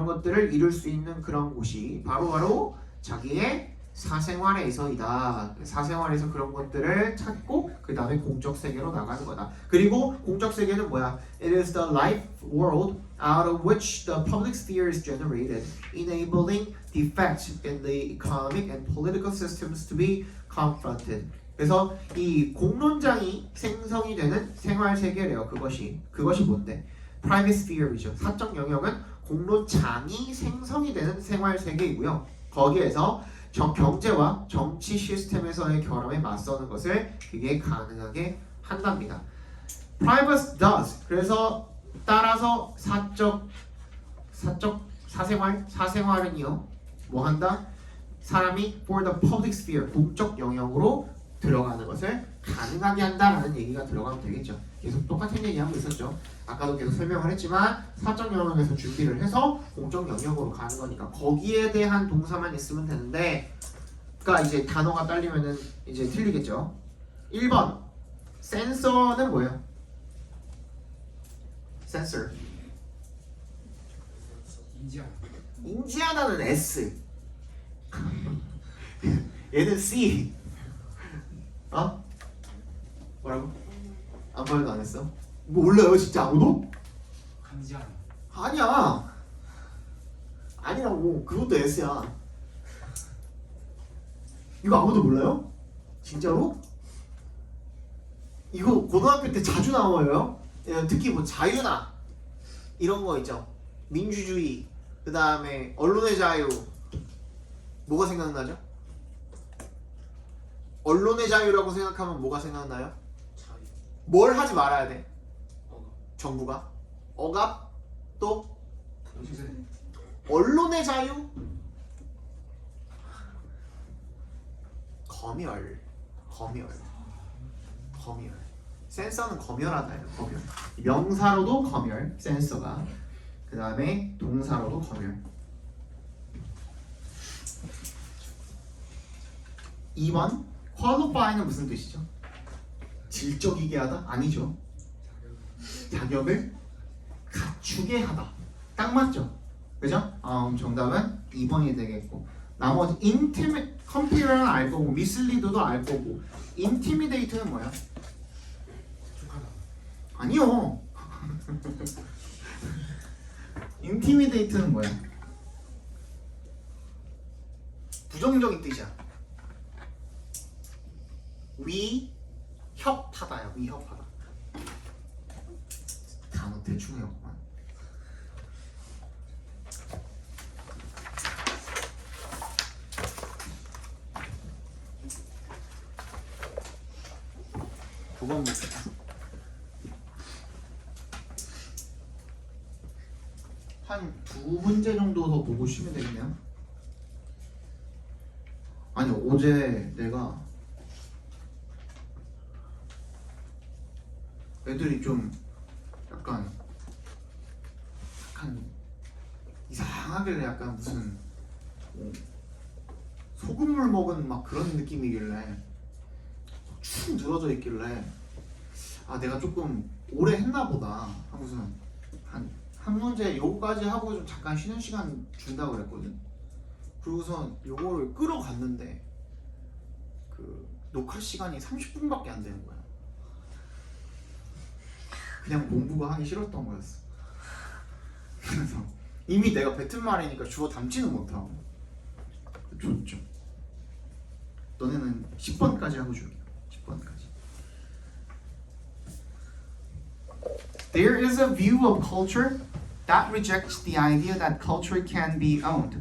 Speaker 4: 것들을 이룰 수 있는 그런 곳이 바로 자기의 사생활에서이다. 사생활에서 그런 것들을 찾고 그 다음에 공적 세계로 나가는 거다. 그리고 공적 세계는 뭐야? It is the life world out of which the public sphere is generated, enabling defects in the economic and political systems to be confronted. 그래서 이 공론장이 생성이 되는 생활 세계래요. 그것이 뭔데? Private sphere이죠. 사적 영역은 공론장이 생성이 되는 생활 세계이고요. 거기에서 경제와 정치 시스템에서의 결함에 맞서는 것을 그게 가능하게 한답니다. Private does. 그래서 따라서 사생활은요 뭐 한다? 사람이 for the public sphere 공적 영역으로 들어가는 것을 가능하게 한다라는 얘기가 들어가면 되겠죠. 계속 똑같은 얘기하고 있었죠. 아까도 계속 설명을 했지만 사적 영역에서 준비를 해서 공적 영역으로 가는 거니까 거기에 대한 동사만 있으면 되는데 그러니까 이제 단어가 딸리면은 이제 틀리겠죠. 1번 센서는 뭐예요? 센서 인지하다는 S 얘는 C 뭐라고? 아무 말도 안 했어? 뭐 몰라요 진짜 아무도?
Speaker 3: 간지하다.
Speaker 1: 아니야 S라고. 그것도 S야. 이거 아무도 몰라요? 진짜로? 이거 고등학교 때 자주 나와요. 특히 뭐 자유나 이런 거 있죠. 민주주의, 그 다음에 언론의 자유. 뭐가 생각나죠? 언론의 자유라고 생각하면 뭐가 생각나요?
Speaker 3: 자유.
Speaker 1: 뭘 하지 말아야 돼?
Speaker 3: 어가.
Speaker 1: 정부가? 억압? 또
Speaker 3: 통제.
Speaker 1: 언론의 자유? 검열. 센서는 검열하다예요. 검열. 명사로도 검열. 센서가. 그 다음에 동사로도 검열. 2번 qualify는 무슨 뜻이죠? 질적이게 하다? 아니죠. 자격을 갖추게 하다. 딱 맞죠? 그죠? 정답은 2번이 되겠고, 나머지 컴퓨터는 알 거고, 미슬리드도 알 거고, intimidate는 뭐야?
Speaker 3: 축하다.
Speaker 1: 아니요. intimidate는 뭐야? 부정적인 뜻이야. 위협하다야. 위협하다. 단어 대충 해봤구만. 두 번 봅시다. 한 두 문제 정도 더 보고 쉬면 되겠네요. 아니 어제 내가 애들이 좀 약간 이상하길래, 약간 무슨 소금물 먹은 막 그런 느낌이길래 축 늘어져 있길래, 아 내가 조금 오래 했나 보다 하고서 한 문제 요거까지 하고 좀 잠깐 쉬는 시간 준다고 그랬거든. 그러고서 요거를 끌어갔는데 그 녹화 시간이 30분밖에 안 되는 거야. 그냥 공부가 하기 싫었던 거였어. 그래서 이미 내가 뱉은 말이니까 주워 담지는 못하고 줬죠. 너네는 10번까지 하고 줄게. 10번까지. There is a view of culture that rejects the idea that culture can be owned.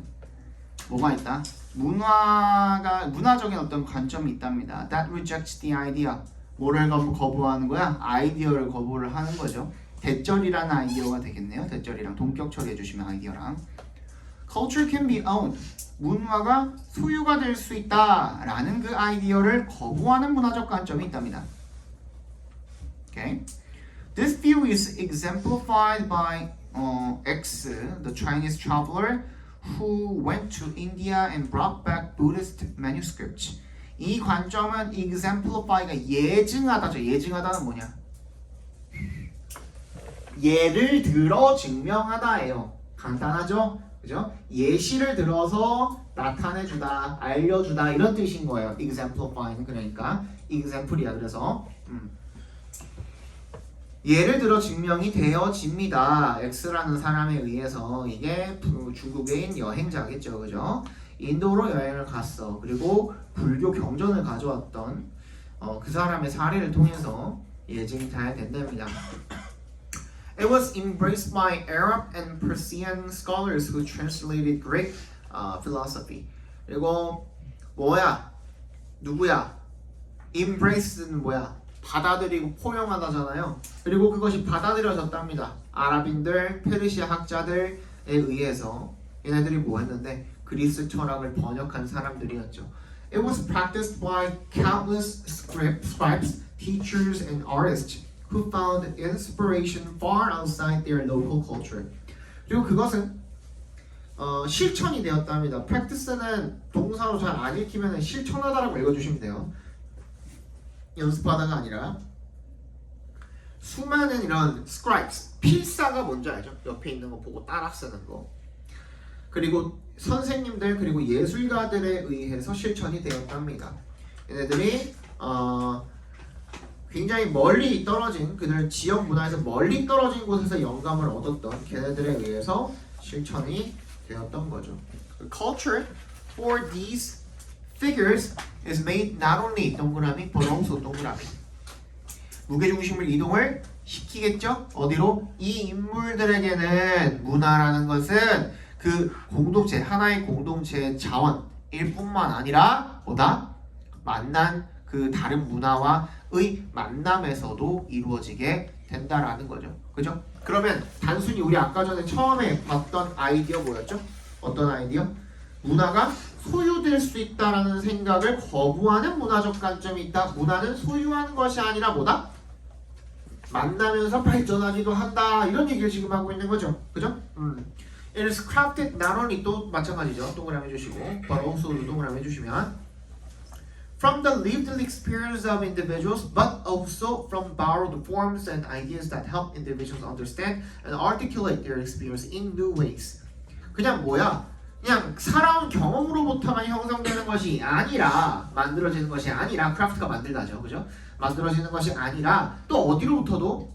Speaker 1: 뭐가 있다? 문화적인 어떤 관점이 있답니다. That rejects the idea. 뭐를 거부하는 거야? 아이디어를 거부를 하는 거죠. 대절이라는 아이디어가 되겠네요. 대절이랑 동격 처리해 주시면 아이디어랑. Culture can be owned. 문화가 소유가 될 수 있다라는 그 아이디어를 거부하는 문화적 관점이 있답니다. Okay. This view is exemplified by X, the Chinese traveler who went to India and brought back Buddhist manuscripts. 이 관점은 exemplify가 예증하다죠. 예증하다는 뭐냐? 예를 들어 증명하다예요. 간단하죠? 그죠? 예시를 들어서 나타내주다, 알려주다 이런 뜻인 거예요. exemplify는 그러니까 example이야. 그래서 예를 들어 증명이 되어집니다. X라는 사람에 의해서. 이게 중국인 여행자겠죠. 그죠? 인도로 여행을 갔어. 그리고 불교 경전을 가져왔던 그 사람의 사례를 통해서 예증이 잘 된답니다. It was embraced by Arab and Persian scholars who translated Greek philosophy. 그리고 뭐야? 누구야? Embrace는 뭐야? 받아들이고 포용하다잖아요. 그리고 그것이 받아들여졌답니다. 아랍인들, 페르시아 학자들에 의해서. 얘네들이 뭐 했는데? 그리스 철학을 번역한 사람들이었죠. It was practiced by countless scribes, teachers, and artists who found inspiration far outside their local culture. 그리고 그것은 실천이 되었답니다. practice는 동사로 잘 안 읽히면 실천하다라고 읽어주시면 돼요. 연습하다가 아니라. 수많은 이런 scribes, 필사가 뭔지 알죠? 옆에 있는 거 보고 따라 쓰는 거. 그리고 선생님들 그리고 예술가들에 의해서 실천이 되었답니다. 얘네들이 굉장히 멀리 떨어진 그들 지역 문화에서 멀리 떨어진 곳에서 영감을 얻었던 걔네들에 의해서 실천이 되었던 거죠. Culture for these figures is made not only 동그라미 but also 동그라미. 무게중심을 이동을 시키겠죠? 어디로? 이 인물들에게는 문화라는 것은 그 공동체, 하나의 공동체의 자원일 뿐만 아니라 뭐다? 만난 그 다른 문화와의 만남에서도 이루어지게 된다라는 거죠. 그죠? 그러면 단순히 우리 아까 전에 처음에 봤던 아이디어 뭐였죠? 어떤 아이디어? 문화가 소유될 수 있다라는 생각을 거부하는 문화적 관점이 있다. 문화는 소유하는 것이 아니라 뭐다? 만나면서 발전하기도 한다. 이런 얘기를 지금 하고 있는 거죠. 그죠? It is crafted not only 또 마찬가지죠. 동그라미 해주시고 but also도 동그라미 해주시면 from the lived experience of individuals but also from borrowed forms and ideas that help individuals understand and articulate their experience in new ways. 그냥 뭐야? 그냥 살아온 경험으로부터만 형성되는 것이 아니라 만들어지는 것이 아니라 크래프트가 만들다죠. 그죠? 만들어지는 것이 아니라 또 어디로부터도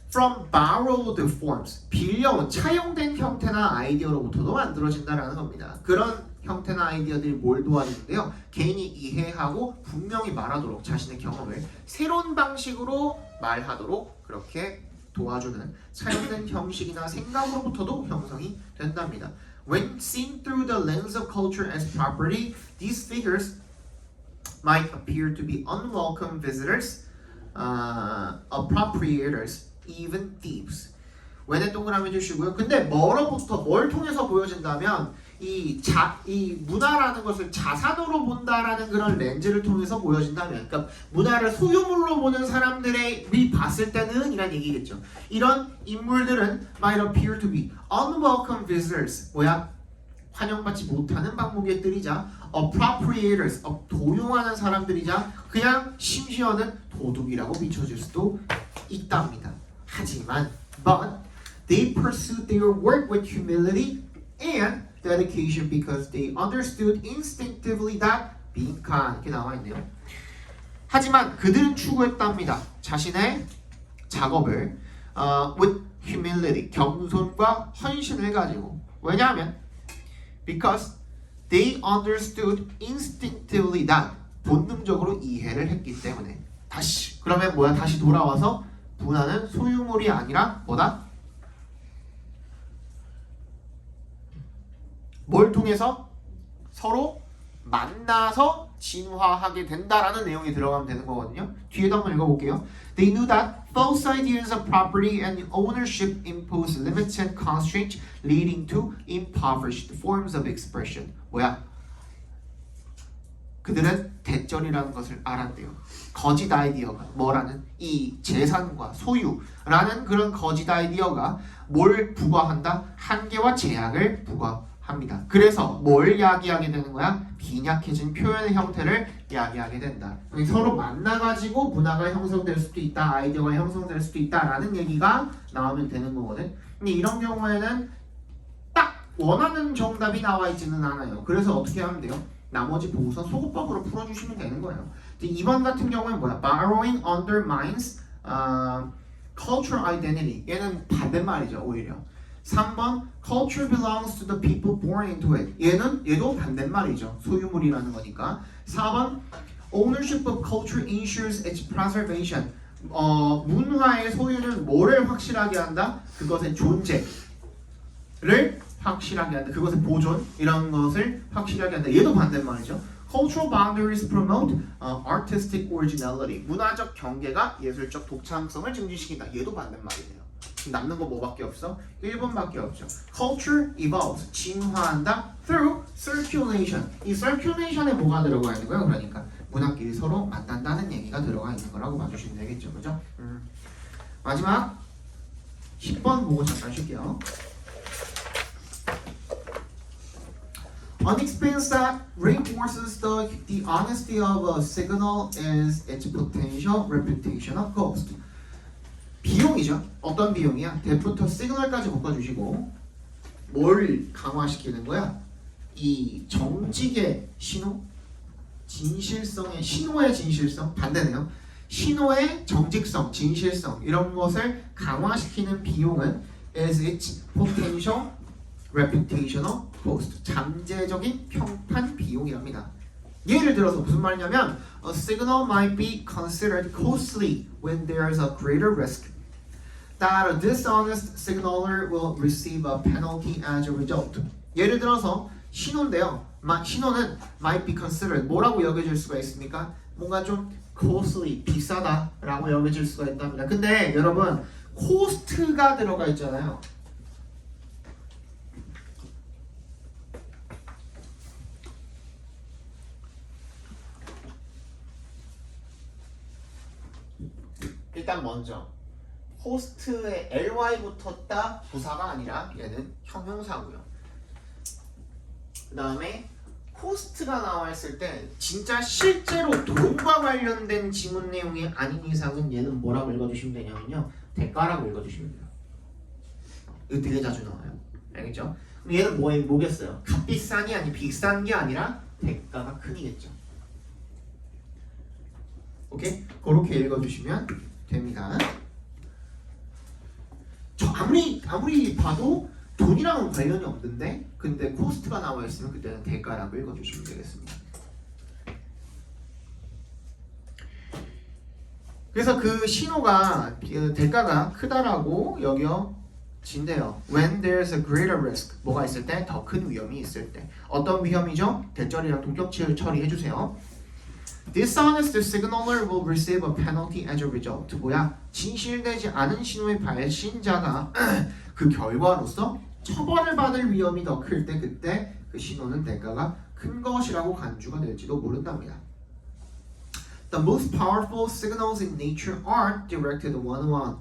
Speaker 1: from borrowed forms 빌려온 차용된 형태나 아이디어로부터도 만들어진다라는 겁니다. 그런 형태나 아이디어들이 뭘 도와주는데요? 개인이 이해하고 분명히 말하도록 자신의 경험을 새로운 방식으로 말하도록 그렇게 도와주는 차용된 형식이나 생각으로부터도 형성이 된답니다. When seen through the lens of culture as property, these figures might appear to be unwelcome visitors, appropriators, even thieves. 왜네 동그라미 주시고요. 근데 뭐로부터 뭘 통해서 보여진다면 이 문화라는 것을 자산으로 본다라는 그런 렌즈를 통해서 보여진다면, 그러니까 문화를 소유물로 보는 사람들이 봤을 때는 이란 얘기겠죠. 이런 인물들은 might appear to be unwelcome visitors. 뭐야? 환영받지 못하는 방문객들이자 appropriators, 도용하는 사람들이자 그냥 심지어는 도둑이라고 비춰질 수도 있답니다. 하지만 but they pursued their work with humility and dedication because they understood instinctively that being kind. 이렇게 나와 있네요. 하지만 그들은 추구했답니다. 자신의 작업을 with humility, 겸손과 헌신을 가지고. 왜냐하면 because they understood instinctively that 본능적으로 이해를 했기 때문에. 다시 그러면 뭐야? 다시 돌아와서 문화는 소유물이 아니라 뭐다? 뭘 통해서? 서로 만나서 진화하게 된다라는 내용이 들어가면 되는 거거든요. 뒤에도 한번 읽어볼게요. They knew that false ideas of property and ownership impose limits and constraints leading to impoverished forms of expression. 뭐야? 그들은 대절이라는 것을 알았대요. 거짓 아이디어가 뭐라는 이 재산과 소유라는 그런 거짓 아이디어가 뭘 부과한다? 한계와 제약을 부과합니다. 그래서 뭘 야기하게 되는 거야? 빈약해진 표현의 형태를 야기하게 된다. 서로 만나가지고 문화가 형성될 수도 있다, 아이디어가 형성될 수도 있다라는 얘기가 나오면 되는 거거든. 근데 이런 경우에는 딱 원하는 정답이 나와 있지는 않아요. 그래서 어떻게 하면 돼요? 나머지 보고서 소급법으로 풀어주시면 되는 거예요. 2번 같은 경우는 뭐야? Borrowing undermines cultural identity. 얘는 반대말이죠, 오히려. 3번 Culture belongs to the people born into it. 얘도 반대말이죠. 소유물이라는 거니까. 4번 Ownership of culture ensures its preservation. 문화의 소유는 뭐를 확실하게 한다? 그것의 존재를 확실하게 한다. 그것의 보존 이런 것을 확실하게 한다. 얘도 반대말이죠. Cultural boundaries promote artistic originality. 문화적 경계가 예술적 독창성을 증진시킨다. 얘도 반대말이에요. 남는 거 뭐밖에 없어? 1번밖에 없죠. Culture evolves. 진화한다. Through circulation. 이 circulation에 뭐가 들어가 있는 거예요? 그러니까 문화끼리 서로 만난다는 얘기가 들어가 있는 거라고 봐주시면 되겠죠. 그죠? 마지막 10번 보고 잠깐 쉴게요. An expense that reinforces the honesty of a signal is its potential reputational cost. 비용이죠. 어떤 비용이야? 대부터 시그널까지 묶어주시고 뭘 강화시키는 거야? 이 정직의 신호, 진실성의 신호의 진실성 반대네요. 신호의 정직성, 진실성 이런 것을 강화시키는 비용은 is its potential reputational cost, 잠재적인 평판 비용이랍니다. 예를 들어서 무슨 말이냐면 a signal might be considered costly when there is a greater risk that a dishonest signaler will receive a penalty as a result. 예를 들어서 신호인데요. 신호는 might be considered 뭐라고 여겨질 수가 있습니까? 뭔가 좀 costly 비싸다라고 여겨질 수가 있답니다. 근데 여러분 cost가 들어가 있잖아요. 일단 먼저 호스트에 ly 붙었다 부사가 아니라 얘는 형용사고요. 그 다음에 코스트가 나와 있을 때 진짜 실제로 돈과 관련된 지문 내용이 아닌 이상은 얘는 뭐라고 읽어주시면 되냐면요, 대가라고 읽어주시면 돼요. 이거 되게 자주 나와요. 알겠죠? 그럼 얘는 뭐겠어요? 값비싼이 아니 비싼 게 아니라 대가가 큰이겠죠. 오케이? 그렇게 읽어주시면 됩니다. 저 아무리 봐도 돈이랑은 관련이 없는데 근데 코스트가 나와 있으면 그때는 대가라고 읽어주시면 되겠습니다. 그래서 그 신호가 대가가 크다라고 여겨진대요. When there's a greater risk, 뭐가 있을 때 더 큰 위험이 있을 때. 어떤 위험이죠? 대절이랑 동격치를 처리해주세요. Dishonest signaler will receive a penalty as a result. 뭐야? 진실되지 않은 신호의 발신자가 그 결과로서 처벌을 받을 위험이 더 클 때 그때 그 신호는 대가가 큰 것이라고 간주가 될지도 모른답니다. The most powerful signals in nature aren't directed one-on-one.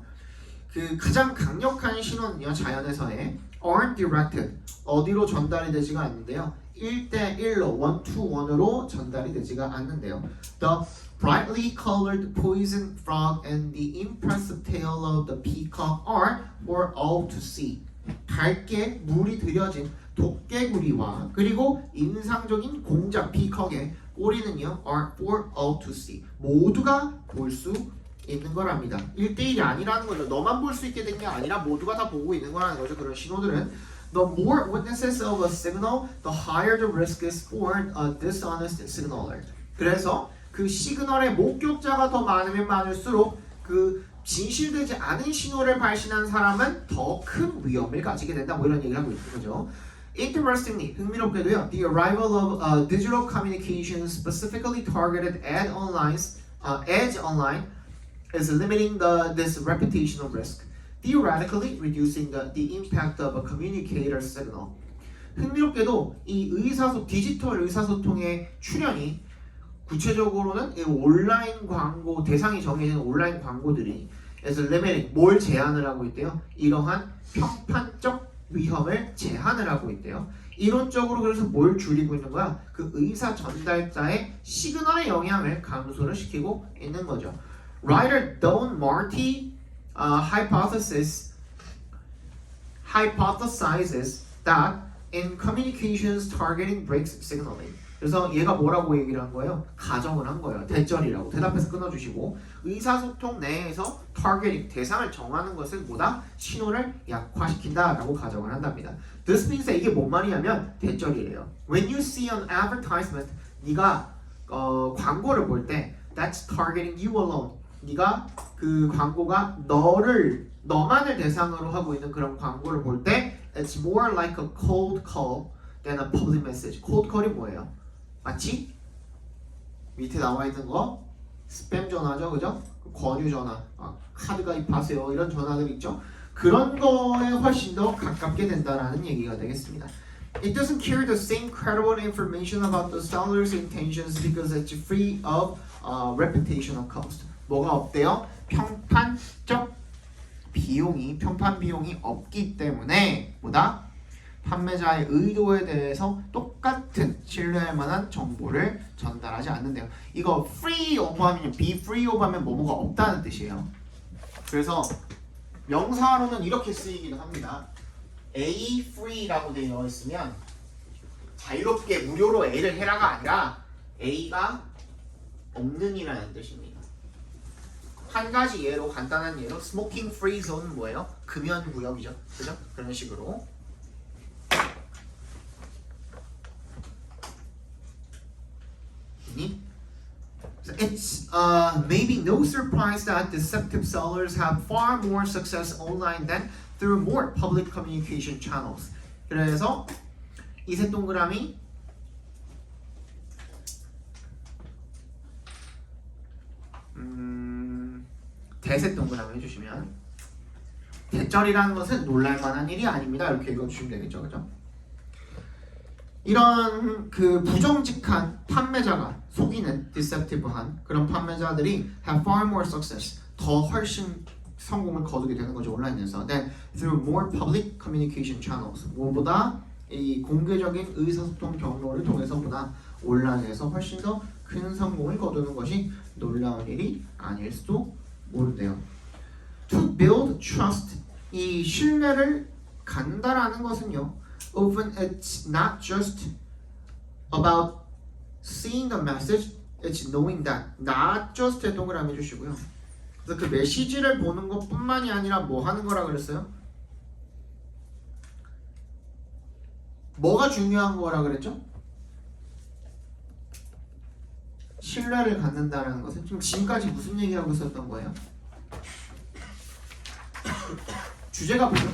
Speaker 1: 그 가장 강력한 신호는요, 자연에서의 aren't directed, 어디로 전달이 되지가 않는데요. 1대1로, one-to-one으로 전달이 되지가 않는데요. The brightly colored poison frog and the impressive tail of the peacock are for all to see. 밝게 물이 들여진 도깨구리와 그리고 인상적인 공작 피커의 꼬리는요, are for all to see. 모두가 볼 수 있는 거랍니다. 1대1이 아니라는 거죠. 너만 볼 수 있게 된 게 아니라 모두가 다 보고 있는 거라는 거죠. 그런 신호들은 The more witnesses of a signal, the higher the risk is for a dishonest signaler. 그래서 그 시그널의 목격자가 더 많으면 많을수록 그 진실되지 않은 신호를 발신한 사람은 더 큰 위험을 가지게 된다. 뭐 이런 얘기를 하고 있는 거죠. Interestingly, 흥미롭게도요, the arrival of digital communication specifically targeted ad online is limiting this reputational risk, theoretically reducing the impact of a communicator signal. 흥미롭게도 이 디지털 의사소통의 출현이 구체적으로는 이 온라인 광고 대상이 정해진 온라인 광고들이 as limiting 뭘 제한을 하고 있대요? 이러한 평판적 위험을 제한을 하고 있대요. 이론적으로 그래서 뭘 줄이고 있는 거야? 그 의사 전달자의 시그널의 영향을 감소를 시키고 있는 거죠. Writer Don Marty hypothesizes that in communications targeting breaks signaling. 그래서 얘가 뭐라고 얘기를 한 거예요? 가정을 한 거예요. 대절이라고 대답해서 끊어주시고 의사소통 내에서 targeting 대상을 정하는 것은 뭐다? 신호를 약화시킨다라고 가정을 한답니다. This means 이게 뭔 말이냐면 대절이래요. When you see an advertisement, 네가 광고를 볼 때 that's targeting you alone. 네가 그 광고가 너만을 대상으로 하고 있는 그런 광고를 볼 때 it's more like a cold call than a public message. cold call이 뭐예요? 맞지? 밑에 나와 있는 거 스팸 전화죠, 그죠? 권유 전화, 카드 가입하세요 이런 전화들 있죠? 그런 거에 훨씬 더 가깝게 된다라는 얘기가 되겠습니다. It doesn't carry the same credible information about the seller's intentions because it's free of reputational cost. 뭐가 없대요? 평판 비용이 없기 때문에 뭐다? 판매자의 의도에 대해서 똑같은 신뢰할 만한 정보를 전달하지 않는데요. 이거 free of 하면 be free of 하면 뭐뭐가 없다는 뜻이에요. 그래서 명사로는 이렇게 쓰이기도 합니다. A free라고 되어 있으면 자유롭게 무료로 A를 해라가 아니라 A가 없는 이라는 뜻입니다. 한 가지 예로 간단한 예로 smoking free zone은 뭐예요? 금연 구역이죠. 그죠? 그런 식으로 it's maybe no surprise that deceptive sellers have far more success online than through more public communication channels. 그래서 이색 동그라미 대색 동그라미 해주시면 대절이라는 것은 놀랄만한 일이 아닙니다. 이렇게 읽어주시면 되겠죠, 그죠? 이런 그 부정직한 판매자가 속이는 deceptive한 그런 판매자들이 have far more success 더 훨씬 성공을 거두게 되는 거죠 온라인에서. Then through more public communication channels 무엇보다 이 공개적인 의사소통 경로를 통해서보다 온라인에서 훨씬 더 큰 성공을 거두는 것이 놀라운 일이 아닐 수도 모른대요. To build trust 이 신뢰를 갖는다라는 것은요. Often it's not just about seeing the message, it's knowing that. Not just 동그라미 해주시고요. 그래서 그 메시지를 보는 것뿐만이 아니라 뭐 하는 거라 그랬어요? 뭐가 중요한 거라 그랬죠? 신뢰를 갖는다는 것은 지금까지 무슨 얘기하고 있었던 거예요? 주제가 뭐죠?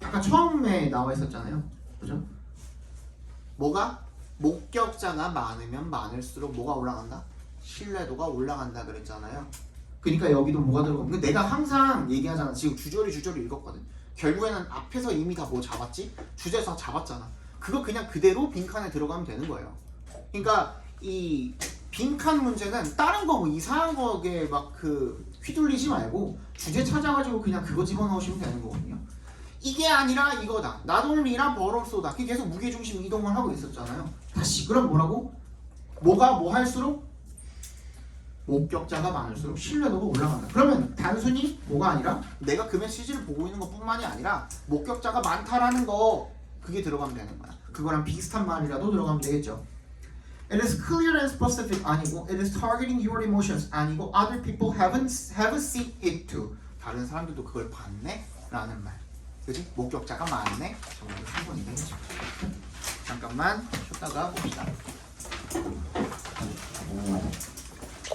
Speaker 1: 아까 처음에 나와 있었잖아요. 그죠? 뭐가? 목격자가 많으면 많을수록 뭐가 올라간다? 신뢰도가 올라간다 그랬잖아요. 그러니까 여기도 뭐가 들어가고 근데 내가 항상 얘기하잖아. 지금 주저리 읽었거든. 결국에는 앞에서 이미 다 뭐 잡았지? 주제에서 잡았잖아. 그거 그냥 그대로 빈칸에 들어가면 되는 거예요. 그러니까 이 빈칸 문제는 다른 거 뭐 이상한 거에 막 그 휘둘리지 말고 주제 찾아가지고 그냥 그거 집어넣으시면 되는 거거든요. 이게 아니라 이거다. 나돌리라 버럭소다. 그게 계속 무게중심 이동을 하고 있었잖아요. 다시 그럼 뭐라고? 뭐가 뭐 할수록 목격자가 많을수록 신뢰도가 올라간다. 그러면 단순히 뭐가 아니라 내가 그 메시지를 보고 있는 것뿐만이 아니라 목격자가 많다라는 거 그게 들어가면 되는 거야. 그거랑 비슷한 말이라도 들어가면 되겠죠. It is clear and specific 아니고 it is targeting your emotions 아니고 other people haven't seen it too. 다른 사람들도 그걸 봤네? 라는 말. 그지? 목격자가 많네? 정말 3번이 되겠죠. 잠깐만 쉬었다가 봅시다.